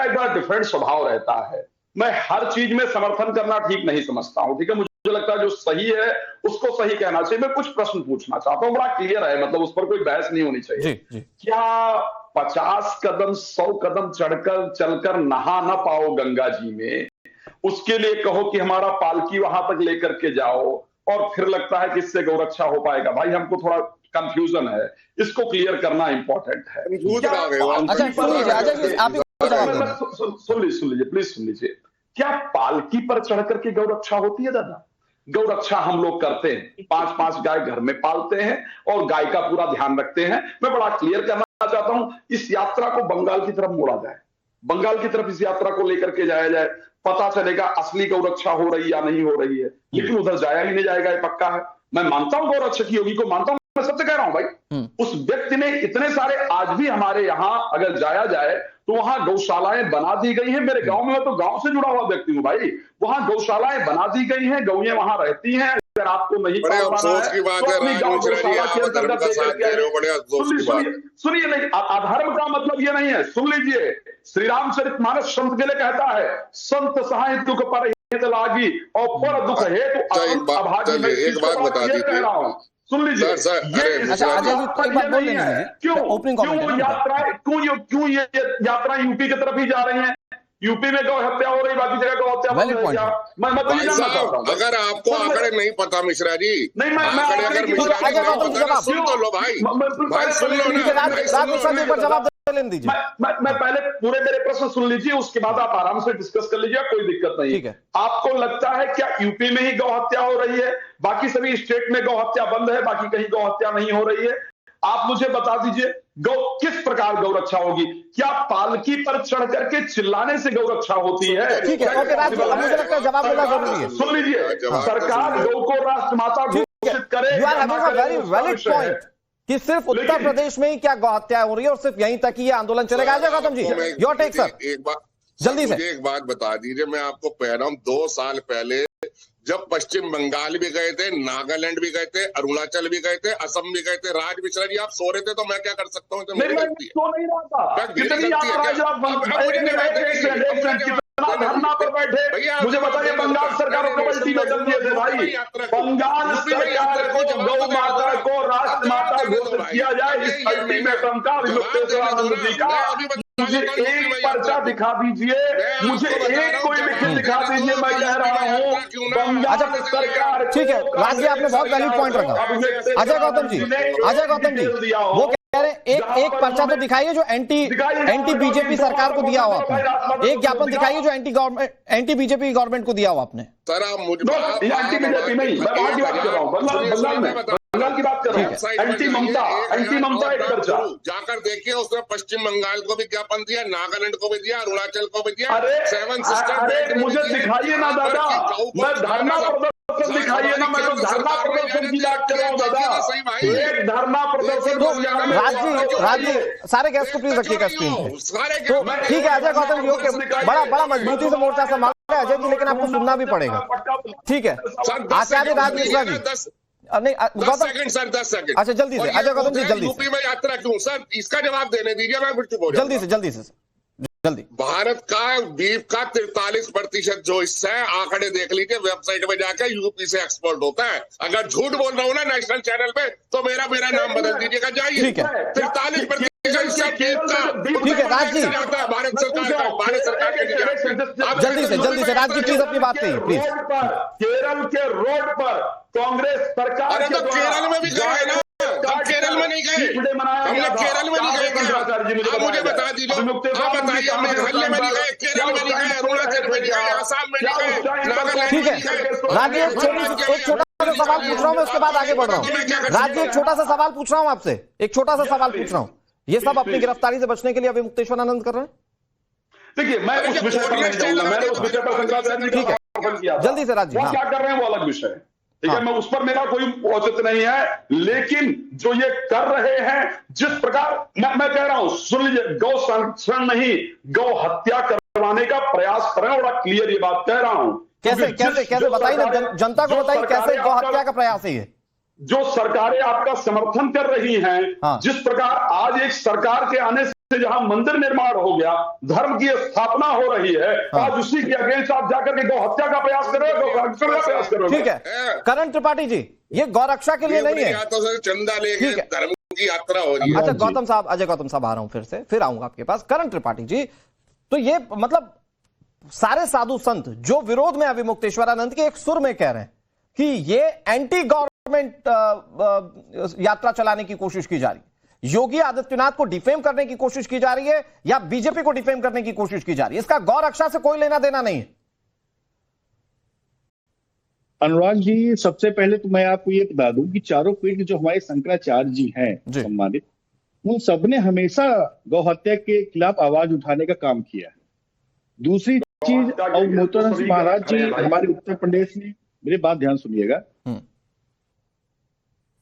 [SPEAKER 11] एक बड़ा डिफरेंट स्वभाव रहता है, मैं हर चीज में समर्थन करना ठीक नहीं समझता हूं, ठीक है। मुझे लगता है जो सही है उसको सही कहना चाहिए। मैं कुछ प्रश्न पूछना चाहता हूं, बड़ा क्लियर है, मतलब उस पर कोई बहस नहीं होनी चाहिए।
[SPEAKER 1] जी।
[SPEAKER 11] क्या 50 कदम 100 कदम चलकर नहा ना पाओ गंगा जी में, उसके लिए कहो कि हमारा पालकी वहां तक लेकर के जाओ और फिर लगता है कि इससे गौरक्षा हो पाएगा? भाई हमको थोड़ा कंफ्यूजन है, इसको क्लियर करना इंपॉर्टेंट है। सुन लीजिए प्लीज, सुन लीजिए। क्या पालकी पर चढ़ करके गौरक्षा होती है दादा? गौरक्षा हम लोग करते हैं, 5-5 गाय घर में पालते हैं और गाय का पूरा ध्यान रखते हैं। मैं बड़ा क्लियर करना चाहता हूं, इस यात्रा को बंगाल की तरफ मोड़ा जाए, बंगाल की तरफ इस यात्रा को लेकर के जाया जाए, पता चलेगा असली गौरक्षा हो रही या नहीं हो रही है। लेकिन उधर जाया ही नहीं जाएगा, ये पक्का है। मैं मानता हूं गौरक्षक योगी को मानता हूं, मैं सबसे कह रहा हूं भाई, उस व्यक्ति ने इतने सारे, आज भी हमारे यहाँ अगर जाया जाए तो वहां गौशालाएं बना दी गई हैं। मेरे गांव में, मैं तो गांव से जुड़ा हुआ व्यक्ति हूं भाई, वहां गौशालाएं बना दी गई हैं, गौएं वहां रहती हैं। अगर आपको नहीं
[SPEAKER 10] बड़े अफसोस की बात है,
[SPEAKER 11] सुनिए, नहीं अधर्म का मतलब ये नहीं है, सुन लीजिए, श्री रामचरितमानस संत के लिए कहता है, संत सहाय दुख पर हित लागी और पर दुख हेतु अभागी।
[SPEAKER 10] एक बात बता दीजिए,
[SPEAKER 11] सुन लीजिए, क्यों ये यात्रा यूपी की तरफ ही जा रही है? यूपी में गौ हत्या हो रही, बाकी जगह गौ हत्या हो रही है। मैं तो ये जानना चाहता हूं,
[SPEAKER 10] अगर आपको आंकड़े नहीं पता मिश्रा जी,
[SPEAKER 11] नहीं
[SPEAKER 10] सुन तो लो भाई, सुन लो ना।
[SPEAKER 1] लेने दीजिए।
[SPEAKER 11] मैं पहले पूरे मेरे प्रश्न सुन लीजिए, उसके बाद आप आराम से डिस्कस कर लीजिए, कोई दिक्कत नहीं
[SPEAKER 1] ठीक है।
[SPEAKER 11] आपको लगता है क्या यूपी में ही गौ हत्या हो रही है, बाकी सभी स्टेट में गौ हत्या बंद है, बाकी कहीं गौ हत्या नहीं हो रही है? आप मुझे बता दीजिए गौ किस प्रकार गौ रक्षा होगी? क्या पालकी पर चढ़ करके चिल्लाने से गौ रक्षा होती है?
[SPEAKER 1] ठीक है, ओके राज, अब मुझे लगता है जवाब देना जरूरी है।
[SPEAKER 11] सुन लीजिए, सरकार गौ को राष्ट्रमाता घोषित करे।
[SPEAKER 1] You are having a very valid point कि सिर्फ उत्तर प्रदेश में ही क्या गौ हत्या हो रही है और सिर्फ यहीं तक ही ये आंदोलन चलेगा। आ जाए Gautam ji, your take sir.
[SPEAKER 10] एक बात
[SPEAKER 1] जल्दी से
[SPEAKER 10] मुझे एक बात बता दीजिए, मैं आपको कह रहा हूं 2 साल पहले जब पश्चिम बंगाल भी गए थे, नागालैंड भी गए थे, अरुणाचल भी गए थे, असम भी गए थे, राज मिश्रा जी आप सो रहे थे, तो मैं क्या कर सकता हूँ? तो मेरी गलती है।
[SPEAKER 11] तो नहीं रहा था। कितनी धरना पर बैठे, मुझे बताइए बंगाल सरकार को पलटी में कर दिए थे भाई। बंगाल सरकार को गौ माता को राष्ट्र माता घोषित किया जाए, इस अल्टीमेटम का अभिमुक्तेश्वरानंद जी का मुझे एक पर्चा दिखा दीजिए, मुझे एक कोई लिखित दिखा दीजिए। मैं कह रहा हूँ बंगाल सरकार,
[SPEAKER 1] ठीक है राज जी, आपने बहुत वैलिड पॉइंट रखा। अजय गौतम जी, वो कह रहे हैं एक पर्चा तो दिखाइए जो एंटी बीजेपी सरकार को दिया हो आपने, एक ज्ञापन दिखाइए जो एंटी बीजेपी गवर्नमेंट को दिया हो आपने।
[SPEAKER 10] सर आप मुझे
[SPEAKER 11] एंटी बीजेपी नहीं, मैं बाहर की बात कर रहा हूँ, बंगाल की बात कर रहा हूँ। एंटी ममता एक पर्चा
[SPEAKER 10] जाकर देखिए, उसने पश्चिम बंगाल को भी ज्ञापन दिया, नागालैंड को भी दिया, अरुणाचल को भी दिया।
[SPEAKER 11] अरे मुझे दिखाइए ना दादा, मैं धरना प्रदर्शन दिखाइए ना, मैं तो धरना प्रदर्शन की बात कर रहा हूँ दादा। एक धरना प्रदर्शन
[SPEAKER 1] राज जी सारे गैस को प्लीज रखिएगा स्क्रीन पे। तो ठीक है अजय गौतम जी, ओके, बड़ा मजबूती से मोर्चा संभाल रहे हैं अजय जी, लेकिन आपको सुनना भी पड़ेगा। ठीक है, आचार्य राज मिश्रा जी, नहीं
[SPEAKER 10] 10 सेकंड सर, 10 सेकंड।
[SPEAKER 1] अच्छा जल्दी से अजय गौतम जी, जल्दी
[SPEAKER 10] यूपी में यात्रा क्यों सर, इसका जवाब देने दीजिए, मैं फिर चुप हो
[SPEAKER 1] जल्दी से जल्दी।
[SPEAKER 10] भारत का बीफ का 43% जो हिस्सा है, आंकड़े देख लीजिए वेबसाइट में जाकर, यूपी से एक्सपोर्ट होता है। अगर झूठ बोल रहा हूँ ना नेशनल चैनल पे, तो मेरा नाम बदल दीजिएगा, जाइए।
[SPEAKER 1] ठीक है,
[SPEAKER 10] 43%
[SPEAKER 1] ठीक है राज जी,
[SPEAKER 10] भारत सरकार के
[SPEAKER 1] जल्दी से राज जी प्लीज अपनी बात कहिए प्लीज।
[SPEAKER 11] केरल के रोड पर कांग्रेस सरकार,
[SPEAKER 10] अरे तो केरल में भी गए ना, हम केरल में नहीं गए, हम लोग केरल में नहीं गए। आप मुझे बता दीजिए, आप बताइए, मेघालय में नहीं गए, केरल में नहीं गए, अरुणाचल में नहीं गए, असम में नहीं गए, नागालैंड
[SPEAKER 1] ठीक है राज जी, एक छोटा सा सवाल पूछ रहा हूँ मैं, उसके बाद आगे बढ़ रहा हूँ। राज जी एक छोटा सा सवाल पूछ रहा हूँ आपसे, एक छोटा सा सवाल पूछ रहा हूँ। ये सब अपनी गिरफ्तारी से बचने के लिए अभिमुक्तेश्वरानंद कर रहे हैं?
[SPEAKER 11] देखिए मैं उस विषय पर नहीं जाऊंगा, मैंने उस विषय पर शंकराचार्य जी का किया,
[SPEAKER 1] जल्दी से राज जी,
[SPEAKER 11] वो क्या कर रहे हैं वो अलग विषय है, ठीक है, मैं उस पर मेरा कोई औचित्य नहीं है। लेकिन जो ये कर रहे हैं, जिस प्रकार मैं कह रहा हूं, सुन लीजिए, गौ संरक्षण नहीं, गौ हत्या करवाने का प्रयास करें, बड़ा क्लियर ये बात कह रहा हूं।
[SPEAKER 1] कैसे बताइए ना, जनता को बताइए कैसे गौ हत्या का प्रयास है ये?
[SPEAKER 11] जो सरकारें आपका समर्थन कर रही हैं, जिस प्रकार आज एक सरकार के आने से जहां मंदिर निर्माण हो गया, धर्म की स्थापना हो रही है, आज उसी के अगेंस्ट आप जाकर के गौ हत्या का प्रयास करोगे, गौ रक्षा का प्रयास करोगे।
[SPEAKER 1] ठीक है करण त्रिपाठी जी, ये गौ रक्षा के लिए नहीं है,
[SPEAKER 10] चंदा लेके धर्म की यात्रा हो रही है।
[SPEAKER 1] अच्छा गौतम साहब, अजय गौतम साहब आ रहा हूं, फिर आऊंगा आपके पास। करण त्रिपाठी जी, तो ये मतलब सारे साधु संत जो विरोध में अभिमुक्तेश्वरानंद के एक सुर में कह रहे हैं कि ये एंटी गवर्नमेंट यात्रा चलाने की कोशिश की जा रही है, योगी आदित्यनाथ को डिफेम करने की कोशिश की जा रही है, या बीजेपी को डिफेम करने की कोशिश की जा रही है। इसका गौ रक्षा से कोई लेना देना नहीं है।
[SPEAKER 12] अनुराग जी, सबसे पहले तो मैं आपको ये बता दूं कि चारों पीठ जो हमारे शंकराचार्य जी हैं सम्मानित, उन सबने हमेशा गौ हत्या के खिलाफ आवाज उठाने का काम किया है। दूसरी चीज, और मोहतरम महाराज जी हमारे उत्तर प्रदेश में, मेरी बात ध्यान सुनिएगा,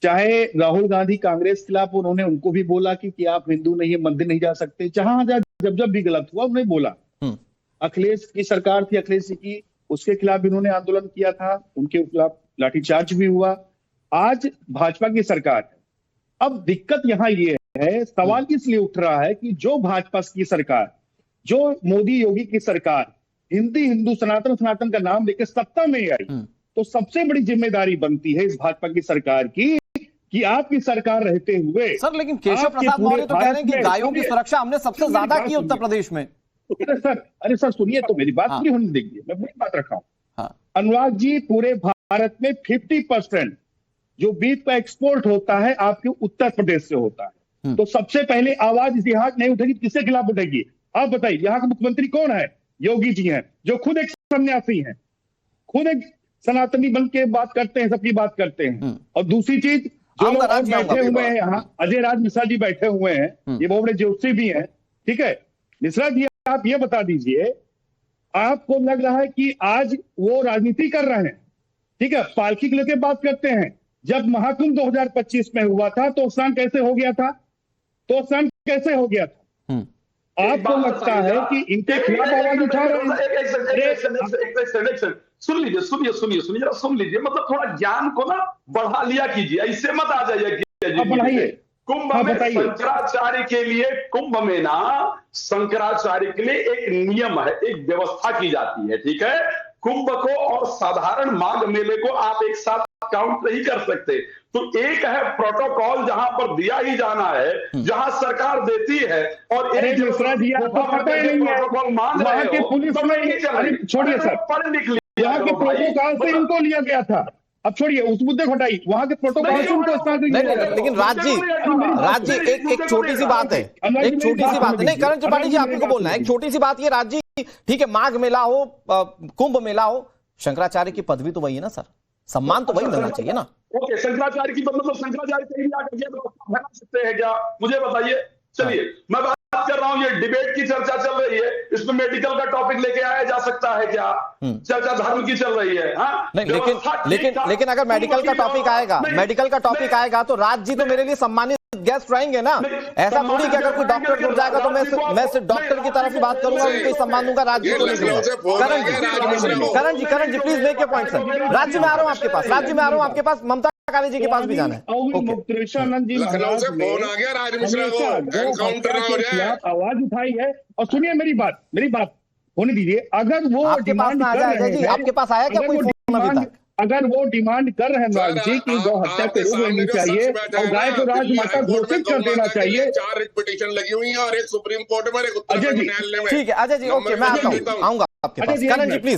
[SPEAKER 12] चाहे राहुल गांधी कांग्रेस के खिलाफ, उन्होंने उनको भी बोला कि आप हिंदू नहीं है, मंदिर नहीं जा सकते, जहां जब भी गलत हुआ उन्होंने बोला। अखिलेश की सरकार थी, अखिलेश जी की, उसके खिलाफ इन्होंने आंदोलन किया था, उनके खिलाफ लाठीचार्ज भी हुआ। आज भाजपा की सरकार है। अब दिक्कत यहाँ ये है, सवाल इसलिए उठ रहा है कि जो भाजपा की सरकार, जो मोदी योगी की सरकार हिंदू सनातन का नाम लेकर सत्ता में आई, तो सबसे बड़ी जिम्मेदारी बनती है इस भाजपा की सरकार की कि आपकी सरकार रहते हुए।
[SPEAKER 1] सर लेकिन केशव प्रसाद मौर्य तो कह रहे हैं कि गायों की सुरक्षा हमने सबसे ज्यादा की उत्तर प्रदेश में।
[SPEAKER 12] अरे सर सुनिए तो, मेरी बात पूरी होने देखिए, मैं पूरी बात रखा हूं। अनुराग जी, पूरे भारत में 50% जो बीफ का एक्सपोर्ट होता है आपके उत्तर प्रदेश से होता है। तो सबसे पहले आवाज इस यहाँ नहीं उठेगी, किसके खिलाफ उठेगी? आप बताइए, यहाँ के मुख्यमंत्री कौन है? योगी जी हैं, जो खुद एक सन्यासी हैं, खुद एक सनातनी बन के बात करते हैं, सबकी बात करते हैं। और दूसरी चीज, जो लोग बैठे हुए हैं यहाँ, अजय राज मिश्रा जी बैठे हुए हैं, ये बहुत बड़े ज्योतिषी भी हैं, ठीक है। मिश्रा जी, आप ये बता दीजिए, आपको लग रहा है कि आज वो राजनीति कर रहे हैं, ठीक है, पालकी को लेकर बात करते हैं। जब महाकुंभ 2025 में हुआ था तो स्नान कैसे हो गया था? तो स्नान कैसे हो गया था? आपको लगता है कि इनके खिलाफ आवाज उठा रहे हैं?
[SPEAKER 11] सुन लीजिए, सुन लीजिए, मतलब थोड़ा ज्ञान को ना बढ़ा लिया कीजिए, ऐसे मत आ जाइए।
[SPEAKER 12] बढ़ाइए।
[SPEAKER 11] कुंभ में शंकराचार्य के लिए, कुंभ में ना शंकराचार्य के लिए एक नियम है, एक व्यवस्था की जाती है, ठीक है। कुंभ को और साधारण माघ मेले को आप एक साथ काउंट नहीं कर सकते। तो एक है प्रोटोकॉल जहां पर दिया ही जाना है, जहां सरकार देती है, और एक
[SPEAKER 12] मिश्रा जी, आपको पता ही नहीं है
[SPEAKER 11] प्रोटोकॉल मान रहे
[SPEAKER 12] वहां के पुलिस में, छोड़िए सर,
[SPEAKER 11] पढ़ लिख लिया,
[SPEAKER 12] यहाँ के प्रोटोकॉल से इनको लिया गया था। अब छोड़िए उस मुद्दे को हटाइए, वहां के प्रोटोकॉल से उनको
[SPEAKER 1] लेकिन राज जी एक छोटी सी बात है, एक छोटी सी बात है, नहीं करण त्रिपाठी जी आपको बोलना है, एक छोटी सी बात ये, राज जी ठीक है, माघ मेला हो, कुंभ मेला हो, शंकराचार्य की पदवी तो वही है ना सर, सम्मान तो वही मिलना चाहिए ना।
[SPEAKER 11] ओके, शंकराचार्य की मतलब शंकराचार्य कहीं आकर के बना सकते हैं क्या? मुझे बताइए। चलिए, मैं बात कर रहा हूं, ये डिबेट की चर्चा चल रही है, इसमें मेडिकल का टॉपिक लेके आया जा सकता है क्या? चर्चा धर्म की चल रही है। हाँ,
[SPEAKER 1] नहीं, लेकिन अगर मेडिकल का टॉपिक आएगा तो राज जी तो मेरे लिए सम्मानित गेस्ट रहेंगे ना। ऐसा थोड़ी कि अगर कोई डॉक्टर जुड़ जाएगा तो मैं सिर्फ डॉक्टर की तरफ ही बात करूंगा, उनको सम्मान दूंगा, राज जी को नहीं दूंगा। Karan ji please make your point sir. Raj ji मैं आ रहा हूं आपके पास, ममता काली जी के पास भी जाना है।
[SPEAKER 12] मुक्तेश्वरानंद जी
[SPEAKER 10] लखनऊ से फोन आ गया, राज मिश्रा को एनकाउंटर हो जाए,
[SPEAKER 12] आवाज उठाई है। और सुनिए मेरी बात होने दीजिए। अगर वो डिमांड कर रहे हैं,
[SPEAKER 1] आपके पास आया क्या कोई फोन अभी तक?
[SPEAKER 12] अगर वो डिमांड कर रहे हैं राज जी की गौ हत्या पे रोक लेनी चाहिए और गाय को राजमाता घोषित कर देना चाहिए।
[SPEAKER 10] 4 रिट पिटीशन लगी हुई है और एक सुप्रीम कोर्ट में, एक उत्तर न्यायालय में।
[SPEAKER 1] ठीक है अजय जी, ओके मैं आऊंगा आपके पास।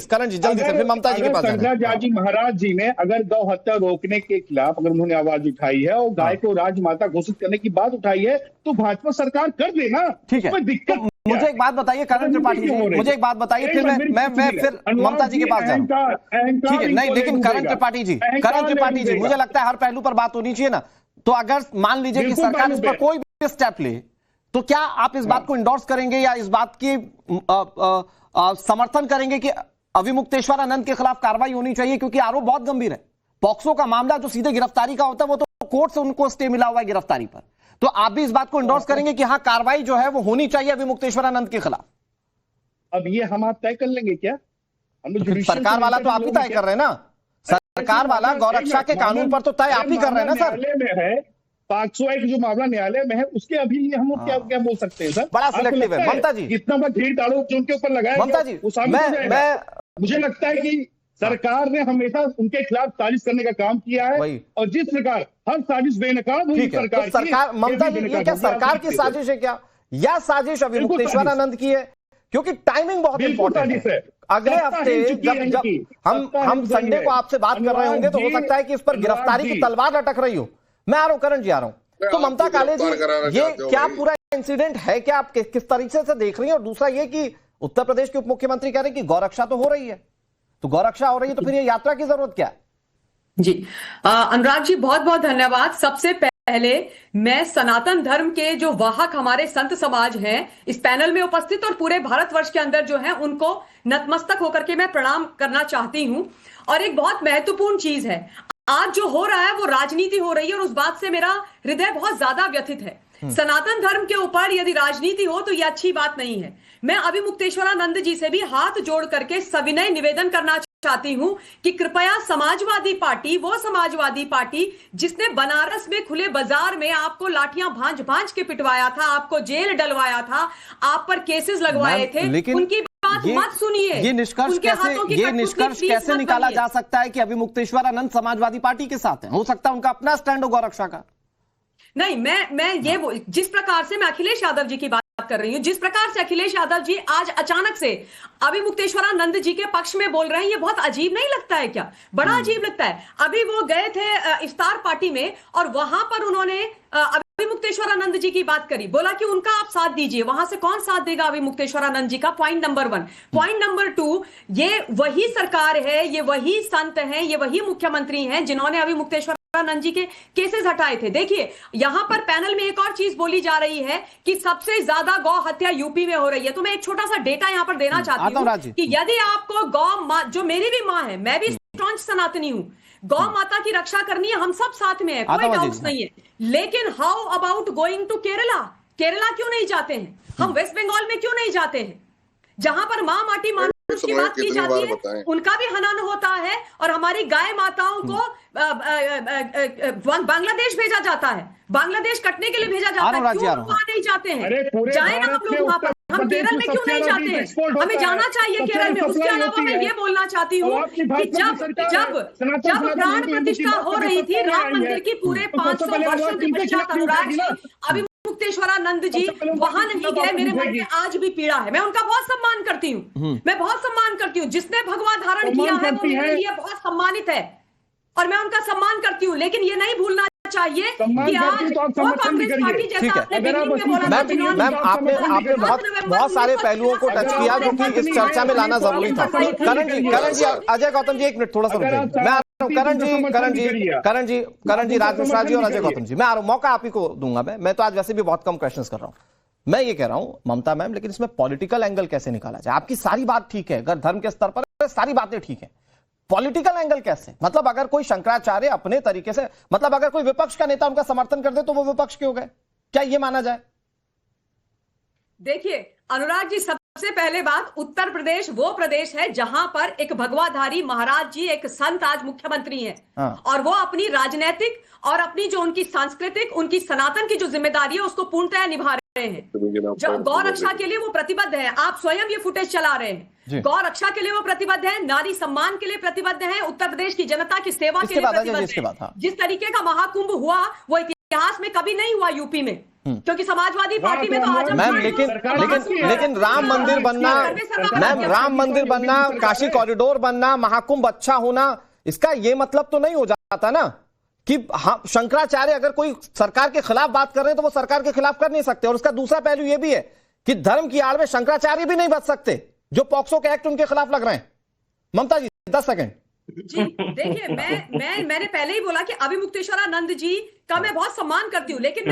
[SPEAKER 1] करण जी जल्दी से, फिर ममता जी के पास।
[SPEAKER 12] शंकराचार्य महाराज जी ने अगर गौ हत्या रोकने के खिलाफ अगर उन्होंने आवाज उठाई है और गाय को राजमाता घोषित करने की बात उठाई है तो भाजपा सरकार कर देना।
[SPEAKER 1] ठीक है,
[SPEAKER 12] दिक्कत
[SPEAKER 1] मुझे एक बात बताइए करण त्रिपाठी जी, मुझे एक बात बताइए, फिर मैं फिर ममता जी के पास जाऊंगा। ठीक है, नहीं लेकिन करण त्रिपाठी जी मुझे लगता है हर पहलू पर बात होनी चाहिए ना। तो अगर मान लीजिए कि सरकार इस पर कोई भी स्टेप ले तो क्या आप इस बात को इंडोर्स करेंगे या इस बात की समर्थन करेंगे कि अविमुक्तेश्वरानंद के खिलाफ कार्रवाई होनी चाहिए? क्योंकि आरोप बहुत गंभीर है। पॉक्सो का मामला जो सीधे गिरफ्तारी का होता है वो तो कोर्ट से उनको स्टे मिला हुआ है गिरफ्तारी पर। तो आप भी इस बात को इंडोर्स करेंगे कि हाँ कार्रवाई जो है वो होनी चाहिए अविमुक्तेश्वरानंद के खिलाफ?
[SPEAKER 12] अब ये हम आप तय कर लेंगे क्या?
[SPEAKER 1] सरकार वाला तो आप ही तय कर रहे हैं ना। सरकार वाला गौरक्षा के कानून पर तो तय आप ही कर रहे हैं ना सर।
[SPEAKER 12] न्यायालय में है 501 जो मामला न्यायालय में है उसके अभी लिए हम लोग क्या बोल सकते हैं सर?
[SPEAKER 1] बड़ा सिलेक्टिव है ममता जी।
[SPEAKER 12] इतना बड़ा ढेर आरोप जो उनके ऊपर लगाया
[SPEAKER 1] ममता जी,
[SPEAKER 12] मुझे लगता है कि सरकार ने हमेशा उनके खिलाफ साजिश करने का काम किया है और जिस प्रकार हर साजिश बेनकाब हुई
[SPEAKER 1] सरकार ममता जी, ये क्या सरकार की साजिश है क्या या साजिश अविमुक्तेश्वरानंद की है? क्योंकि टाइमिंग बहुत इंपॉर्टेंट है। अगले हफ्ते जब हम संडे को आपसे बात कर रहे होंगे तो हो सकता है कि इस पर गिरफ्तारी की तलवार लटक रही हो। मैं आ रहा हूं करण जी, आ रहा हूं। तो ममता काले जी, ये क्या पूरा इंसिडेंट है क्या, आप किस तरीके से देख रही हैं? और दूसरा ये कि उत्तर प्रदेश के उप मुख्यमंत्री कह रहे हैं कि गौरक्षा तो हो रही है, तो गौरक्षा हो रही है तो फिर ये यात्रा की जरूरत क्या है?
[SPEAKER 13] जी अनुराग जी बहुत बहुत धन्यवाद। सबसे पहले मैं सनातन धर्म के जो वाहक हमारे संत समाज हैं इस पैनल में उपस्थित और पूरे भारतवर्ष के अंदर जो है उनको नतमस्तक होकर के मैं प्रणाम करना चाहती हूं। और एक बहुत महत्वपूर्ण चीज है, आज जो हो रहा है वो राजनीति हो रही है और उस बात से मेरा हृदय बहुत ज्यादा व्यथित है। सनातन धर्म के ऊपर यदि राजनीति हो तो यह अच्छी बात नहीं है। मैं अविमुक्तेश्वरानंद जी से भी हाथ जोड़ करके सविनय निवेदन करना चाहती हूं कि कृपया समाजवादी पार्टी, वो समाजवादी पार्टी जिसने बनारस में खुले बाजार में आपको लाठियां भांज भांज के पिटवाया था, आपको जेल डलवाया था, आप पर केसेस लगवाए थे, उनकी बात मत सुनिए।
[SPEAKER 1] ये निष्कर्ष कैसे निकाला जा सकता है कि अविमुक्तेश्वरानंद समाजवादी पार्टी के साथ है? हो सकता है उनका अपना स्टैंड हो गौरक्षा का।
[SPEAKER 13] नहीं, मैं ये जिस प्रकार से मैं अखिलेश यादव जी की बात बात कर रही हूं। जिस प्रकार से अखिलेश यादव जी आज अचानक से अभी मुक्तेश्वरानंद जी के पक्ष में बोल रहे हैं, ये बहुत अजीब नहीं लगता है क्या? बड़ा अजीब लगता है। अभी वो गए थे इफ्तार पार्टी में और वहां पर उन्होंने अभी मुक्तेश्वरानंद जी की बात करी, बोला कि उनका आप साथ दीजिए। वहां से कौन साथ देगा अभी मुक्तेश्वरानंद जी का? Point number 1। पॉइंट नंबर 2, ये वही सरकार है, ये वही संत हैं, ये वही मुख्यमंत्री हैं जिन्होंने अभी मुक्तेश्वरानंद जी के केसेस हटाए थे। देखिए यहां पर पैनल में एक और चीज बोली जा रही है कि सबसे ज्यादा गौ हत्या यूपी में हो रही है। तो मैं एक छोटा सा डेटा यहां पर देना चाहती हूं कि यदि आपको गौ मां, जो मेरी भी मां है, मैं भी स्ट्रॉन्ग सनातनी हूं, गौ माता की रक्षा करनी है, हम सब साथ में है, कोई डाउट नहीं है। लेकिन how about going to Kerala? Kerala क्यों नहीं जाते हैं? हम वेस्ट बंगाल में क्यों नहीं जाते हैं, जहां पर मां माटी मानुष की बात की जाती है, उनका भी हनन होता है और हमारी गाय माताओं को बांग्लादेश भेजा जाता है, बांग्लादेश कटने के लिए भेजा जाता है। क्यों वहां नहीं जाते हैं? जाए ना हम लोग वहां पर। हम केरल में क्यों नहीं जाते हैं? हमें जाना चाहिए केरल में। उसके अलावा मैं ये बोलना चाहती हूँ कि जब प्राण प्रतिष्ठा हो रही थी राम मंदिर की पूरे 500 वर्षों के पश्चात, अनुराग जी, अभी मुक्तेश्वरानंद जी वहां नहीं गए। मेरे मन में आज भी पीड़ा है। मैं उनका बहुत सम्मान करती हूँ, मैं बहुत सम्मान करती हूँ। जिसने भगवा धारण किया है वो मेरे लिए बहुत सम्मानित है और मैं उनका सम्मान करती हूँ। लेकिन ये नहीं भूलना चाहिए कि आज वो कांग्रेस पार्टी जैसा आपने बिगिनिंग में बोला था,
[SPEAKER 1] मैम आपने बहुत सारे पहलुओं को टच किया जो कि इस चर्चा में लाना जरूरी था। करण जी, अजय गौतम जी, एक मिनट थोड़ा सा रुकिए। मैं करण जी, राज मिश्रा जी और अजय गौतम जी, मैं आ रहा हूं, मौका आप ही को दूंगा। मैं तो आज वैसे भी बहुत कम क्वेश्चंस कर रहा हूं। मैं ये कह रहा हूं ममता मैम, लेकिन इसमें पॉलिटिकल एंगल कैसे निकाला जाए? आपकी सारी बात ठीक है, अगर धर्म के स्तर पर सारी बातें ठीक है, पॉलिटिकल एंगल कैसे? मतलब अगर कोई शंकराचार्य अपने तरीके से, मतलब अगर कोई विपक्ष का नेता उनका समर्थन कर दे तो वो विपक्ष क्यों गए? क्या ये माना जाए?
[SPEAKER 13] देखिए अनुराग जी, सबसे पहले बात, उत्तर प्रदेश वो प्रदेश है जहां पर एक भगवाधारी महाराज जी, एक संत आज मुख्यमंत्री हैं और वो अपनी राजनीतिक और अपनी जो उनकी सांस्कृतिक, उनकी सनातन की जो जिम्मेदारी है उसको पूर्णतः निभा रहे हैं। जो गौ रक्षा के लिए वो प्रतिबद्ध है। आप स्वयं ये फुटेज चला रहे हैं। गौ रक्षा के लिए वो प्रतिबद्ध है, नारी सम्मान के लिए प्रतिबद्ध है, उत्तर प्रदेश की जनता की सेवा के लिए प्रतिबद्ध है। जिस तरीके का महाकुंभ हुआ वो इतिहास में कभी नहीं हुआ यूपी में, क्योंकि समाजवादी पार्टी में तो आज
[SPEAKER 1] मैम लेकिन राम मंदिर बनना, मैम राम मंदिर बनना, काशी कॉरिडोर बनना, महाकुंभ अच्छा होना, इसका ये मतलब तो नहीं हो जाता ना कि हाँ, शंकराचार्य अगर कोई सरकार के खिलाफ बात कर रहे हैं तो वो सरकार के खिलाफ कर नहीं सकते। और उसका दूसरा पहलू ये भी है कि धर्म की आड़ में शंकराचार्य भी नहीं बच सकते, जो पॉक्सो के एक्ट उनके खिलाफ लग रहे हैं। ममता जी 10 सेकंड।
[SPEAKER 13] जी देखिए, मैंने पहले ही बोला कि अभी मुक्तेश्वरानंद जी का मैं बहुत सम्मान करती हूँ, लेकिन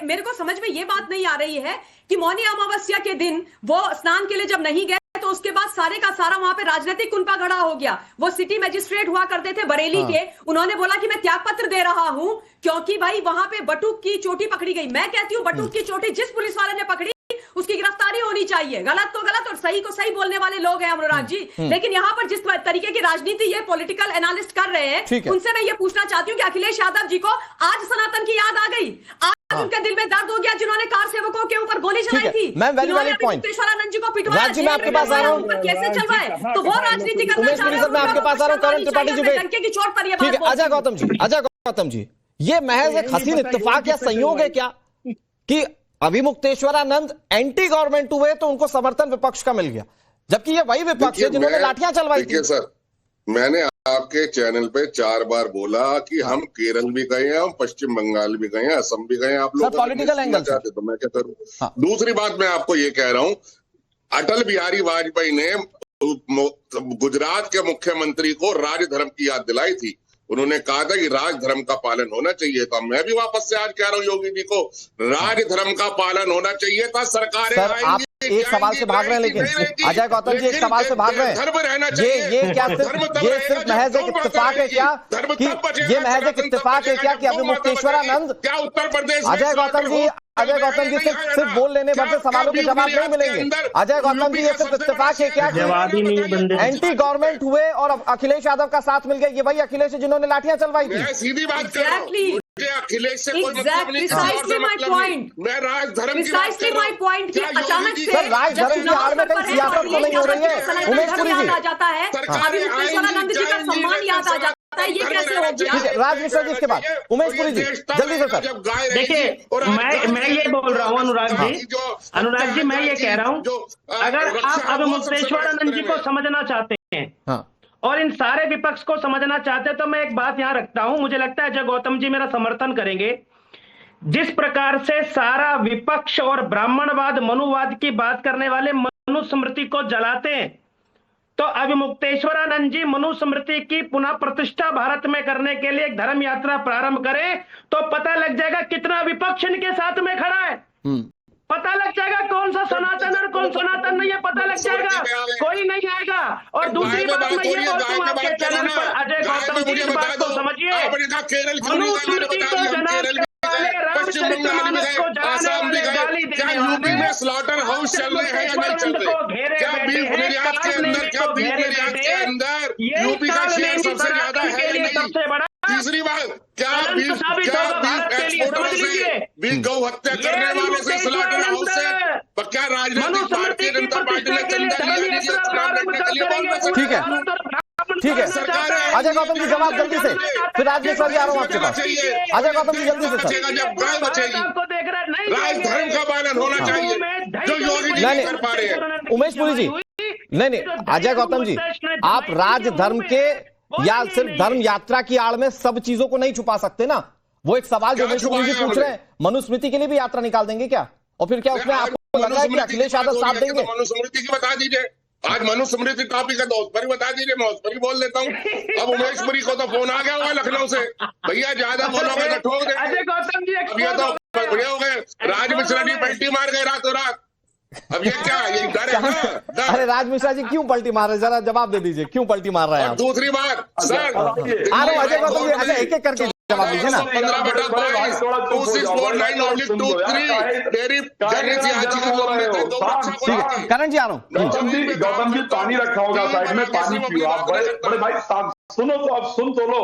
[SPEAKER 13] मेरे को समझ में ये बात नहीं आ रही है कि मौनी अमावस्या के दिन वो स्नान के लिए जब नहीं गए तो उसके बाद सारे का सारा वहां पे राजनीतिक कुनपा खड़ा हो गया। वो सिटी मजिस्ट्रेट हुआ करते थे बरेली के, उन्होंने बोला कि मैं त्यागपत्र दे रहा हूं क्योंकि भाई वहां पे बटुक की चोटी पकड़ी गई। मैं कहती हूं बटुक की चोटी जिस पुलिस वाले ने पकड़ी उसकी गिरफ्तारी होनी चाहिए। गलत तो गलत और सही को सही बोलने वाले लोग हैं अनुराग जी। लेकिन यहाँ पर जिस तरीके की राजनीति ये पॉलिटिकल एनालिस्ट कर रहे हैं, उनसे मैं ये पूछना चाहती हूँ कि अखिलेश यादव जी को आज सनातन की याद आ गई, आज उनके दिल में दर्द हो गया जिन्होंने कार सेवकों के ऊपर गोली चलाई थी, मुक्तेश्वरानंद जी को पिटवाया,
[SPEAKER 1] मैं आपके पास आ रहा हूँ,
[SPEAKER 13] कैसे चल रहा है, तो वो राजनीति करना चाह रहे हैं।
[SPEAKER 1] मैं आपके पास आ रहा हूँ करण त्रिपाठी जी,
[SPEAKER 13] डंके की चोट पर ये बात।
[SPEAKER 1] अजय गौतम जी, ये महज एक हसीन इत्तेफाक या संयोग है क्या कि अभी मुक्तेश्वरानंद एंटी गवर्नमेंट हुए तो उनको समर्थन विपक्ष का मिल गया, जबकि ये वही विपक्ष है जिन्होंने लाठियां चलवाई थी?
[SPEAKER 10] सर, मैंने आपके चैनल पे 4 बार बोला कि हम केरल भी गए हैं, हम पश्चिम बंगाल भी गए हैं, असम भी गए हैं। आप लोग
[SPEAKER 1] पॉलिटिकल एंगल
[SPEAKER 10] चाहते तो मैं क्या करूं? दूसरी बात मैं आपको ये कह रहा हूं, अटल बिहारी वाजपेयी ने गुजरात के मुख्यमंत्री को राजधर्म की याद दिलाई थी। उन्होंने कहा था कि राजधर्म का पालन होना चाहिए था। मैं भी वापस से आज कह रहा हूं योगी जी को, राजधर्म का पालन होना चाहिए था। सरकारें
[SPEAKER 1] आप एक सवाल से भाग रहे हैं, लेकिन अजय गौतम जी एक सवाल से भाग रहे हैं। ये क्या ये सिर्फ महज एक इत्तेफाक है क्या कि ये महज एक इत्तेफाक है क्या कि अभी मुक्तेश्वरानंद,
[SPEAKER 10] क्या उत्तर प्रदेश
[SPEAKER 1] अजय गौतम जी सिर्फ बोल लेने भर से सवालों के जवाब नहीं मिलेंगे। अजय गौतम जी, ये सिर्फ इत्तेफाक है क्या कि एंटी गवर्नमेंट हुए और अखिलेश यादव का साथ मिल गया? ये वही अखिलेश है जिन्होंने लाठियां चलवाई थी।
[SPEAKER 10] सीधी बात कर रहा हूं, अखिलेश से कोई मतलब नहीं। मैं राजधर्म की बात कर रहा हूं।
[SPEAKER 13] अचानक से
[SPEAKER 1] राजधर्म की आड़ में कहीं सियासत तो नहीं हो रही है? उमेश पुरी जी
[SPEAKER 13] आ जाता है, अभी मुक्तेश्वरानंद जी का सम्मान याद आ जाता है, ये कैसे हो गया?
[SPEAKER 1] राज मिश्रा जी, इसके बाद उमेश पुरी जी, जल्दी से सर।
[SPEAKER 9] देखिए, मैं ये बोल रहा हूँ अनुराग जी, मैं ये कह रहा हूँ, अगर आप अभिमुक्तेश्वरानंद जी को समझना चाहते हैं और इन सारे विपक्ष को समझना चाहते हैं, तो मैं एक बात यहां रखता हूं, मुझे लगता है अजय गौतम जी मेरा समर्थन करेंगे। जिस प्रकार से सारा विपक्ष और ब्राह्मणवाद, मनुवाद की बात करने वाले मनुस्मृति को जलाते हैं, तो अभिमुक्तेश्वरानंद जी मनुस्मृति की पुनः प्रतिष्ठा भारत में करने के लिए एक धर्म यात्रा प्रारंभ करें, तो पता लग जाएगा कितना विपक्ष इनके साथ में खड़ा है। पता लग जाएगा कौन सा सनातन और कौन सनातन नहीं है, पता लग जाएगा, कोई नहीं आएगा। और दूसरी बात मैं ये बोलता हूँ आपके चैनल पर, अजय गौतम जी इस बात को समझिए, मनुस्मृति को जलाने वाले, रामचरितमानस को जलाने वाले, गाली देने वाले,
[SPEAKER 10] स्लॉटर हाउस चल रहे हैं या नहीं चल रहे? क्या बीफ निर्यात के अंदर, क्या बीफ निर्यात के अंदर यूपी का शेयर सबसे ज्यादा है या नहीं?
[SPEAKER 9] सबसे बड़ा।
[SPEAKER 10] तीसरी बात, क्या बीफ एक्सपोर्टरों से, गौ हत्या करने वालों से, स्लॉटर हाउस से, क्या राजनीतिक भारतीय जनता पार्टी ने चंदा लिया?
[SPEAKER 1] ठीक है, ठीक है अजय गौतम जी, जवाब जल्दी से, फिर आज मिश्रा जी आ रहा हूँ आपके पास। अजय गौतम जी जल्दी से सर।
[SPEAKER 10] जब गाय बचेगी, राजधर्म का पालन होना चाहिए, जो योगी जी नहीं कर पा रहे हैं।
[SPEAKER 1] उमेश पुरी जी, नहीं, अजय गौतम जी, आप राजधर्म के या सिर्फ धर्म यात्रा की आड़ में सब चीजों को नहीं छुपा सकते ना। वो एक सवाल जो उमेश पुरी जी पूछ रहे हैं, मनुस्मृति के लिए भी यात्रा निकाल देंगे क्या? और फिर क्या उसमें आपको लग रहा है कि अखिलेश यादव साथ देंगे?
[SPEAKER 10] मनुस्मृति की बता दीजिए, आज मनुस्मृति टॉपिक है तो उस पर ही बता दीजिए, मैं उस पर ही बोल देता हूँ। अब उमेश पुरी को तो फोन आ गया हुआ लखनऊ से, भैया ज्यादा बोलोगे तो ठोक देंगे।
[SPEAKER 9] अजय गौतम जी
[SPEAKER 10] अब ये तो बढ़िया हो गए, राज मिश्रा जी पलटी मार गए रातों रात। अब ये क्या, ये डर है ना?
[SPEAKER 1] अरे राज मिश्रा जी क्यों पलटी मार रहे हैं, जरा जवाब दे दीजिए, क्यों पलटी मार रहे हैं आप?
[SPEAKER 10] दूसरी बात सर,
[SPEAKER 1] आ रहा हूं अजय गौतम जी, अच्छा एक एक करके जवाब दीजिए ना।
[SPEAKER 10] 15/22
[SPEAKER 1] करण जी आ रहा हूँ।
[SPEAKER 11] गौतम जी पानी रखा होगा साइड में, पानी पियो आप। बड़े भाई साहब सुनो तो, अब सुन तो लो।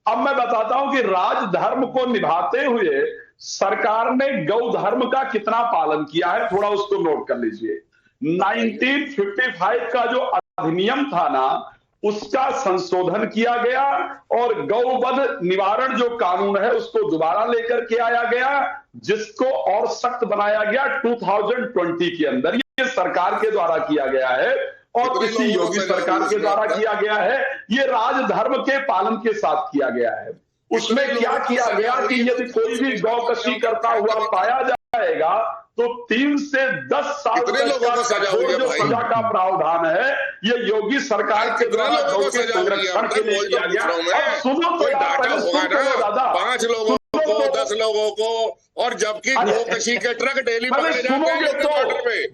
[SPEAKER 11] अब मैं बताता हूं कि राजधर्म को निभाते हुए सरकार ने गौ धर्म का कितना पालन किया है, थोड़ा उसको नोट कर लीजिए। 1955 का जो अधिनियम था ना, उसका संशोधन किया गया और गौवध निवारण जो कानून है उसको दोबारा लेकर के आया गया, जिसको और सख्त बनाया गया 2020 के अंदर। ये सरकार के द्वारा किया गया है और इसी योगी सरकार के द्वारा किया गया है। ये राजधर्म के पालन के साथ किया गया है। उसमें क्या किया गया कि यदि कोई भी गौकशी करता हुआ पाया जाएगा तो 3 से 10 साल तक का जो सजा का प्रावधान है, ये योगी सरकार के द्वारा गौ के संरक्षण के लिए किया गया। अब सुनो तो दादा,
[SPEAKER 10] 5 लोगों को, 10 लोगों को, और जबकि गौकशी के ट्रक डेली पकड़े जाते हैं तो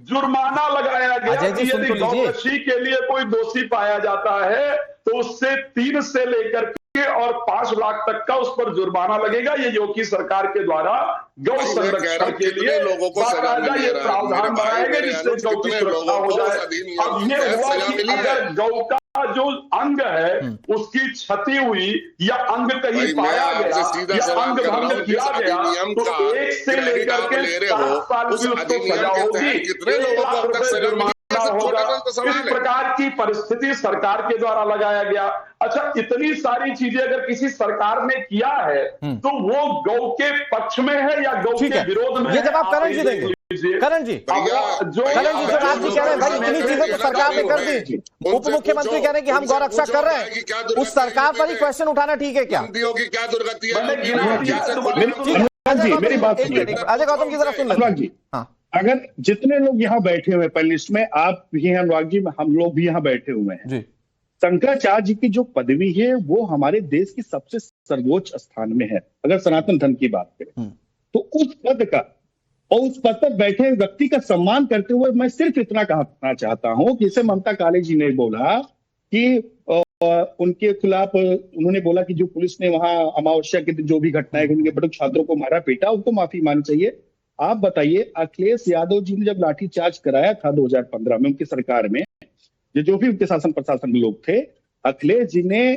[SPEAKER 11] जुर्माना लगाया गया कि यदि गौकशी के लिए कोई दोषी पाया जाता है तो उससे 3 से लेकर और 5 लाख तक का उस पर जुर्माना लगेगा। ये योगी सरकार के द्वारा गौ संरक्षण के लिए
[SPEAKER 10] लोगों को
[SPEAKER 11] ये प्रावधान बनाया गया जिससे गौ की सुरक्षा हो जाए। अब ये हुआ कि अगर गौ का जो अंग है उसकी क्षति हुई या अंग कहीं पाया गया या अंग भंग किया गया तो 1 से लेकर के 7 साल की उसको सजा होगी,
[SPEAKER 10] कितने लोगों को अब तक सजा
[SPEAKER 11] होगा। इस प्रकार की परिस्थिति सरकार के द्वारा लगाया गया। अच्छा, इतनी सारी चीजें अगर किसी सरकार ने किया है तो वो गौ के पक्ष में है या गौ के विरोध में?
[SPEAKER 1] ये जवाब करण जी देंगे। करण जी जो राज जी कह रहे हैं भाई इतनी चीजें तो सरकार ने कर दी, उप मुख्यमंत्री कह रहे हैं कि हम गौरक्षा कर रहे हैं, उस सरकार पर ही क्वेश्चन उठाना ठीक है क्या?
[SPEAKER 10] की क्या दुर्गति है?
[SPEAKER 12] मेरी बात
[SPEAKER 1] अजय गौतम की तरफ सुन
[SPEAKER 12] जी। अगर जितने लोग यहाँ बैठे हुए पैनलिस्ट में, आप भी हैं अनुराग जी, हम लोग भी यहाँ बैठे हुए हैं, शंकराचार्य जी की जो पदवी है वो हमारे देश की सबसे सर्वोच्च स्थान में है। अगर सनातन धर्म की बात करें तो उस पद का और उस पद पर बैठे व्यक्ति का सम्मान करते हुए मैं सिर्फ इतना कहना चाहता हूं कि इसे ममता काले जी ने बोला कि उनके खिलाफ उन्होंने बोला कि जो पुलिस ने वहां अमावस्या के दिन जो भी घटनाएं उनके बड़े छात्रों को मारा पीटा, उनको माफी माननी चाहिए। आप बताइए, अखिलेश यादव जी ने जब लाठीचार्ज कराया था 2015 में उनकी सरकार में, जो भी उनके शासन प्रशासन के लोग थे, अखिलेश जी ने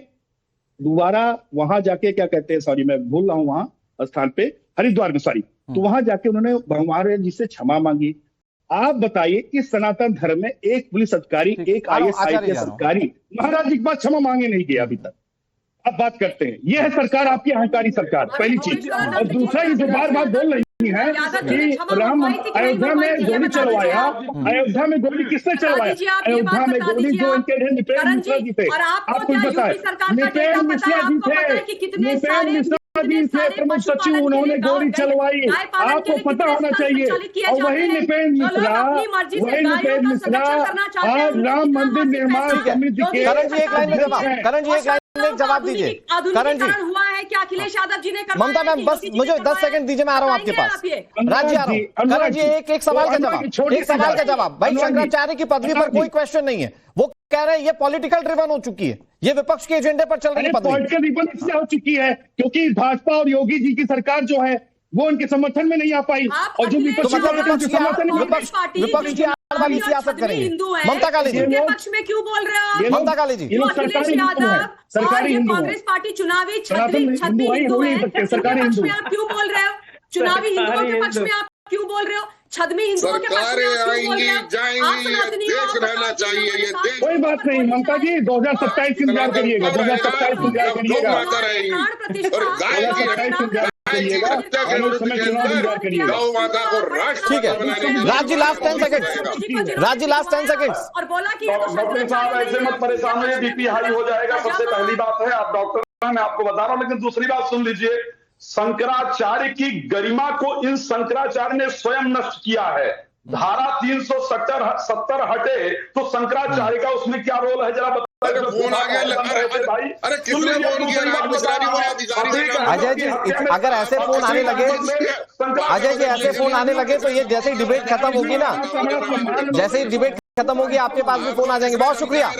[SPEAKER 12] दोबारा वहां जाके क्या कहते हैं, सॉरी मैं भूल रहा हूं, वहां स्थान पे हरिद्वार में, सॉरी, तो वहां जाके उन्होंने भगवान जी से क्षमा मांगी। आप बताइए कि सनातन धर्म में एक पुलिस अधिकारी, एक IAS अधिकारी महाराज जी के पास क्षमा मांगे नहीं गया अभी तक। अब बात करते हैं, यह है सरकार, आपकी अहंकारी सरकार, पहली चीज। और दूसरा, ये जो बार बार बोल रही है कि राम अयोध्या में गोली चलवाया, अयोध्या में गोली किसने चलवाया? अयोध्या में गोली जो इनके थे निपेन मिश्रा जी थे। आपको पता है निपेन मिश्रा जी थे, निपेन मिश्रा जी थे प्रमुख सचिव, उन्होंने गोली चलवाई, आपको पता होना चाहिए। और वही निपेन मिश्रा आज राम मंदिर निर्माण समिति के
[SPEAKER 1] करण जी एक लाइन में जवाब, करण जी एक लाइन में जवाब दीजिए। करण जी
[SPEAKER 13] हुआ है कि अखिलेश यादव जी ने
[SPEAKER 1] ममता मैम बस मुझे 10 सेकंड दीजिए, मैं आ रहा हूँ आपके पास। राज्य आ रहा हूँ। करण जी एक सवाल का जवाब, एक सवाल का जवाब। भाई शंकराचार्य की पदवी पर कोई क्वेश्चन नहीं है, वो कह रहे हैं ये पॉलिटिकल ड्रिवन हो चुकी है, ये विपक्ष के एजेंडे पर चल रही पदवी।
[SPEAKER 12] पॉलिटिकल ड्रिवन इसलिए हो चुकी है क्योंकि भाजपा और योगी जी की सरकार जो है वो उनके समर्थन में नहीं आ पाई, और जो विपक्ष की वाली सियासत करेंगे। ममता काली जी
[SPEAKER 13] पक्ष में क्यों बोल रहे हो?
[SPEAKER 1] ममता काली जी
[SPEAKER 12] सरकारी हिंदू
[SPEAKER 13] कांग्रेस पार्टी चुनावी
[SPEAKER 12] सरकारी हिंदू है, सरकारी हिंदू
[SPEAKER 13] आप क्यों बोल रहे हो? चुनावी हिंदुओं के पक्ष में आप क्यों बोल रहे हो? छद्मी हिंदुओं के पक्ष में आप क्यों बोल रहे हो?
[SPEAKER 10] देश रहना चाहिए, ये देश।
[SPEAKER 12] कोई बात नहीं ममता जी, 2027 इंतजार करिएगा, 2027 इंतजार करिएगा,
[SPEAKER 10] गौ माता को राष्ट्र।
[SPEAKER 1] ठीक है राज्य लास्ट 10 सेकंड, राज्य लास्ट 10 सेकंड।
[SPEAKER 13] और बोला कि
[SPEAKER 11] डॉक्टर साहब ऐसे मत परेशान होइए, बीपी हाई हो जाएगा। सबसे पहली बात है, आप डॉक्टर, मैं आपको बता रहा हूं, लेकिन दूसरी बात सुन लीजिए, शंकराचार्य की गरिमा को इन शंकराचार्य ने स्वयं नष्ट किया है। धारा 370 हटे तो शंकराचार्य का उसमें क्या रोल है जरा बताइए।
[SPEAKER 10] फोन आ गया भाई, अरे किसने फोन किया?
[SPEAKER 1] अजय जी अगर ऐसे फोन आने लगे, अजय जी ऐसे फोन आने लगे तो ये जैसे ही डिबेट खत्म होगी ना, जैसे ही डिबेट खत्म होगी आपके पास भी फोन आ जाएंगे। बहुत शुक्रिया।